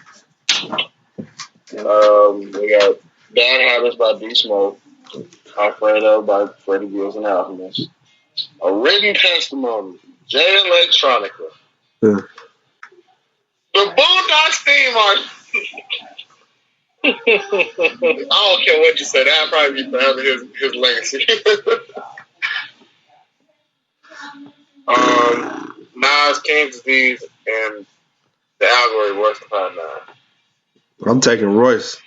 We got Bad Habits by D Smoke, Alfredo by Freddie Gibbs and Alchemist, A Written Testimony, Jay Electronica, The Boondocks theme art. I don't care what you say. That'll probably be forever his legacy. Nas, King's Disease, and The Allegory Worst of 9. I'm taking Royce.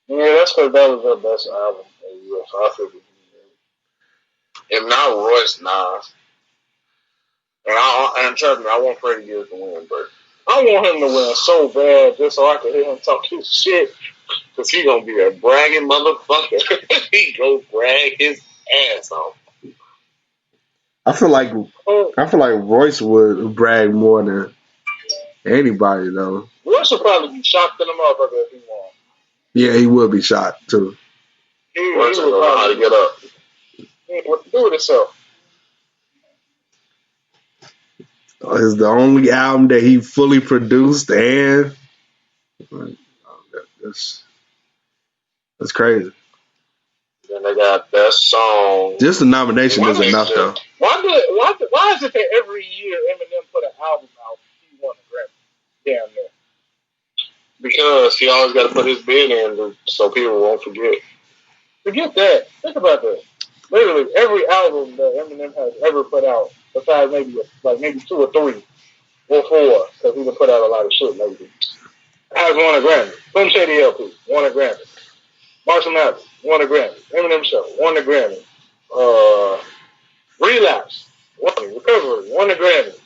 Yeah, that's because that was their best album. So I figured. If not Royce, Nas. And trust me, I want Freddie Gibbs to win, but I want him to win so bad just so I can hear him talk his shit. Because he going to be a bragging motherfucker. He go brag his ass off. I feel like Royce would brag more than anybody though. Royce would probably be shocked in the motherfucker if he won. Yeah, he will be shocked too. Royce would know how to get up. What to do with himself? It's the only album that he fully produced, and that's crazy. Then they got best song. Just the nomination is enough though. Why is it that every year Eminem put an album out, he won a Grammy? Damn near. Because he always got to put his bid in so people won't forget. Forget that. Think about that. Literally every album that Eminem has ever put out, besides maybe 2 or 3 or 4, because he can put out a lot of shit maybe, has won a Grammy. Slim Shady LP won a Grammy. Marshall Mathers won a Grammy. Eminem Show won a Grammy. Relapse, Recovery won a Grammy.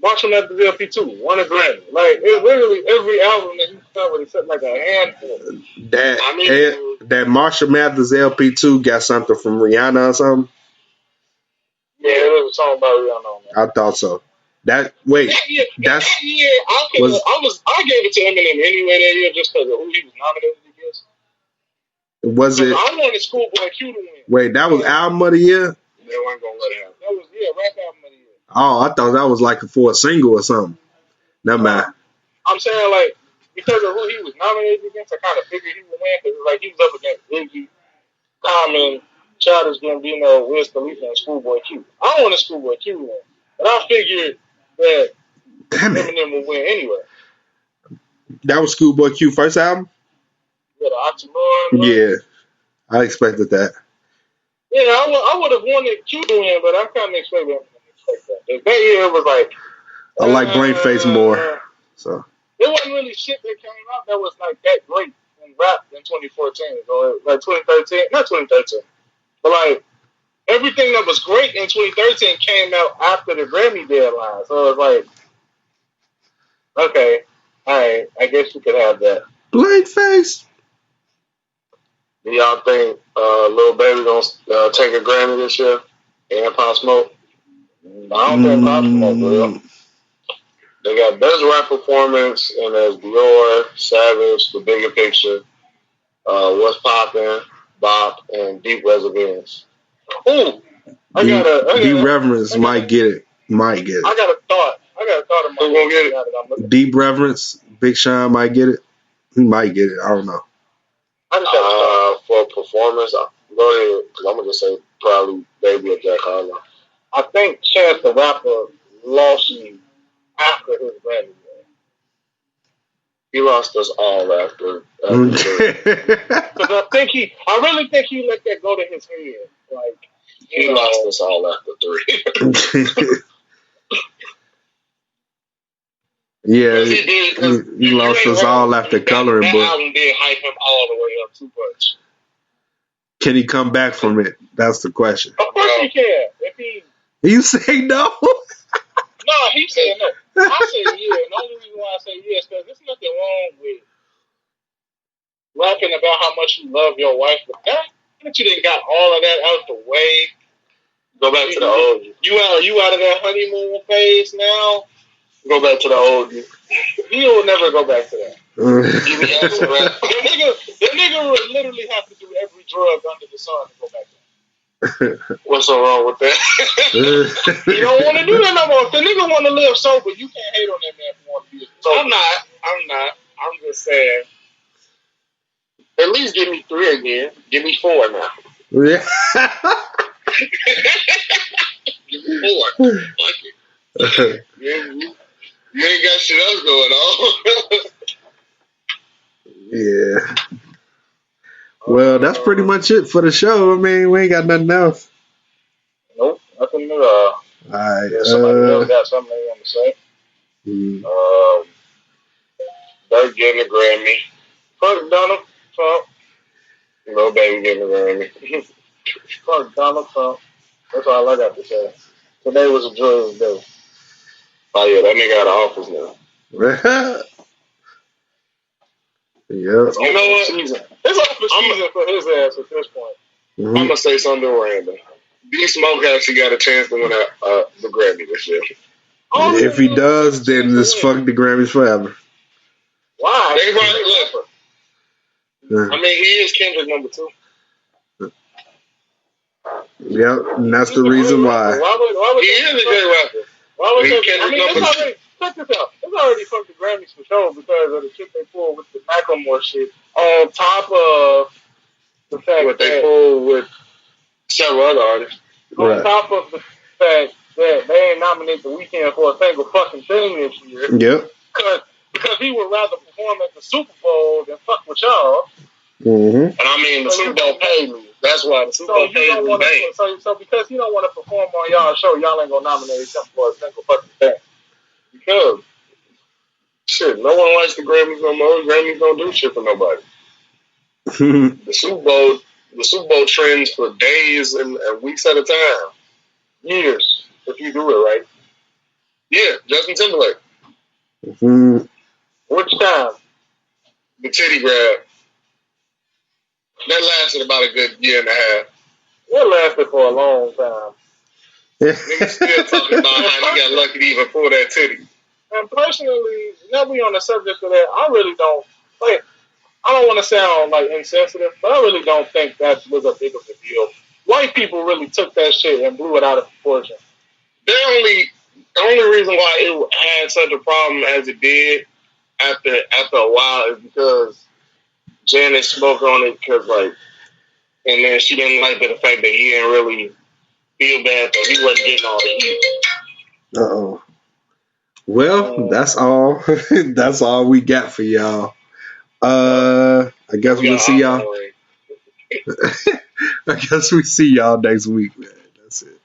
Marshall Mathers LP2 won a Grammy. Like it's literally every album that he covered except like a handful. That Marshall Mathers LP2 got something from Rihanna or something. Yeah, there was a song about Rihanna. I thought so. I gave it to Eminem anyway that year just because of who he was nominated against. Was it? I wanted Schoolboy Q to win. Wait, that was album of the year? They weren't gonna let it happen. That was rap album of the year. Oh, I thought that was like for a single or something. Never mind. I'm saying like because of who he was nominated against, I kind of figured he would win because like he was up against Biggie, Common, Childish Gambino, Wiz Khalifa, and Schoolboy Q. I wanted Schoolboy Q to win, but I figured that Eminem would win anyway. That was Schoolboy Q first album? Yeah, the Oxymoron. Yeah, I expected that. Yeah, I would have wanted Q to win, but I kind of expected Eminem to expect that. That year it was like I like Brainface more. So there wasn't really shit that came out that was like that great in rap in 2014 or like 2013, not 2013, but like everything that was great in 2013 came out after the Grammy deadline. So it's like, okay, all right, I guess we could have that. Blankface. Do y'all think Lil Baby gonna take a Grammy this year? And Pop Smoke? I don't think Pop Smoke will. They got Best Rap Performance, and there's Dior, Savage, The Bigger Picture, What's Poppin', Bop, and Deep Reservoirs. Ooh, Deep Reverence might get it. I got a thought. Who's gonna get it? Deep Reverence, Big Sean might get it. He might get it. I don't know. For performance, go ahead, because I'm gonna just say probably Baby or Jack Harlow. I think Chance the Rapper lost me after his Grammy. He lost us all after. Because I really think he let that go to his head. Like he lost us all after 3. Yeah, he lost us all after Coloring Book. That album did hype him all the way up too much. Can he come back from it? That's the question. Of course he can. You say no? No, he said no. I say yeah. And the only reason why I say yes is because there's nothing wrong with rapping about how much you love your wife, but that you didn't got all of that out the way. Go back to the old you. You out of that honeymoon phase now. Go back to the old you. He will never go back to that. The nigga would literally have to do every drug under the sun to go back to that. What's so wrong with that? You don't want to do that no more. If the nigga want to live sober, you can't hate on that man for wanting to be sober. I'm not. I'm just saying. At least give me 3 again. Give me 4 now. Yeah. Give me 4. Fuck it. You ain't got shit else going on. Yeah. Well, that's pretty much it for the show. I mean, we ain't got nothing else. Nope, nothing at all. Alright. Somebody else got something they want to say. They're getting a Grammy. Fuck Donald Trump. No baby getting a Grammy. Fuck Donald Trump. That's all I got to say. Today was a joyous day. Oh yeah, that nigga out of office now. Yeah. You know what? It's office season for his ass at this point. I'm gonna say something random. D Smoke actually got a chance to win the Grammy this year. If he does, then this fuck the Grammys forever. Why? They probably left. I mean, he is Kendrick number 2. Yep, and that's the reason why. Why would he is a great rapper. Why would Kendrick number 2? Check this out. It's already fucked the Grammys for sure because of the shit they pulled with the Macklemore shit. On top of the fact that they pulled with several other artists. On top of the fact that they ain't nominated The Weeknd for a single fucking thing this year. Yep. Because he would rather perform at the Super Bowl than fuck with y'all. Mm-hmm. And I mean, the Super Bowl paid me. That's why the Super Bowl paid me. So because he don't want to perform on y'all's show, y'all ain't gonna nominate him for a single fucking thing. Because shit, no one likes the Grammys no more. Grammys don't do shit for nobody. The Super Bowl trends for days and weeks at a time, years if you do it right. Yeah, Justin Timberlake. Mm, Which time? The titty grab. That lasted about a good year and a half. It lasted for a long time. Niggas still talking about how he got lucky to even pull that titty. And personally, now we on the subject of that, I really don't like. I don't want to sound like insensitive, but I really don't think that was a big of a deal. White people really took that shit and blew it out of proportion. The only reason why it had such a problem as it did after a while is because Janet spoke on it and then she didn't like the fact that he didn't really feel bad that he wasn't getting all the heat. Uh-oh. Well, that's all. That's all we got for y'all. I guess we'll see y'all. I guess we see y'all next week, man. That's it.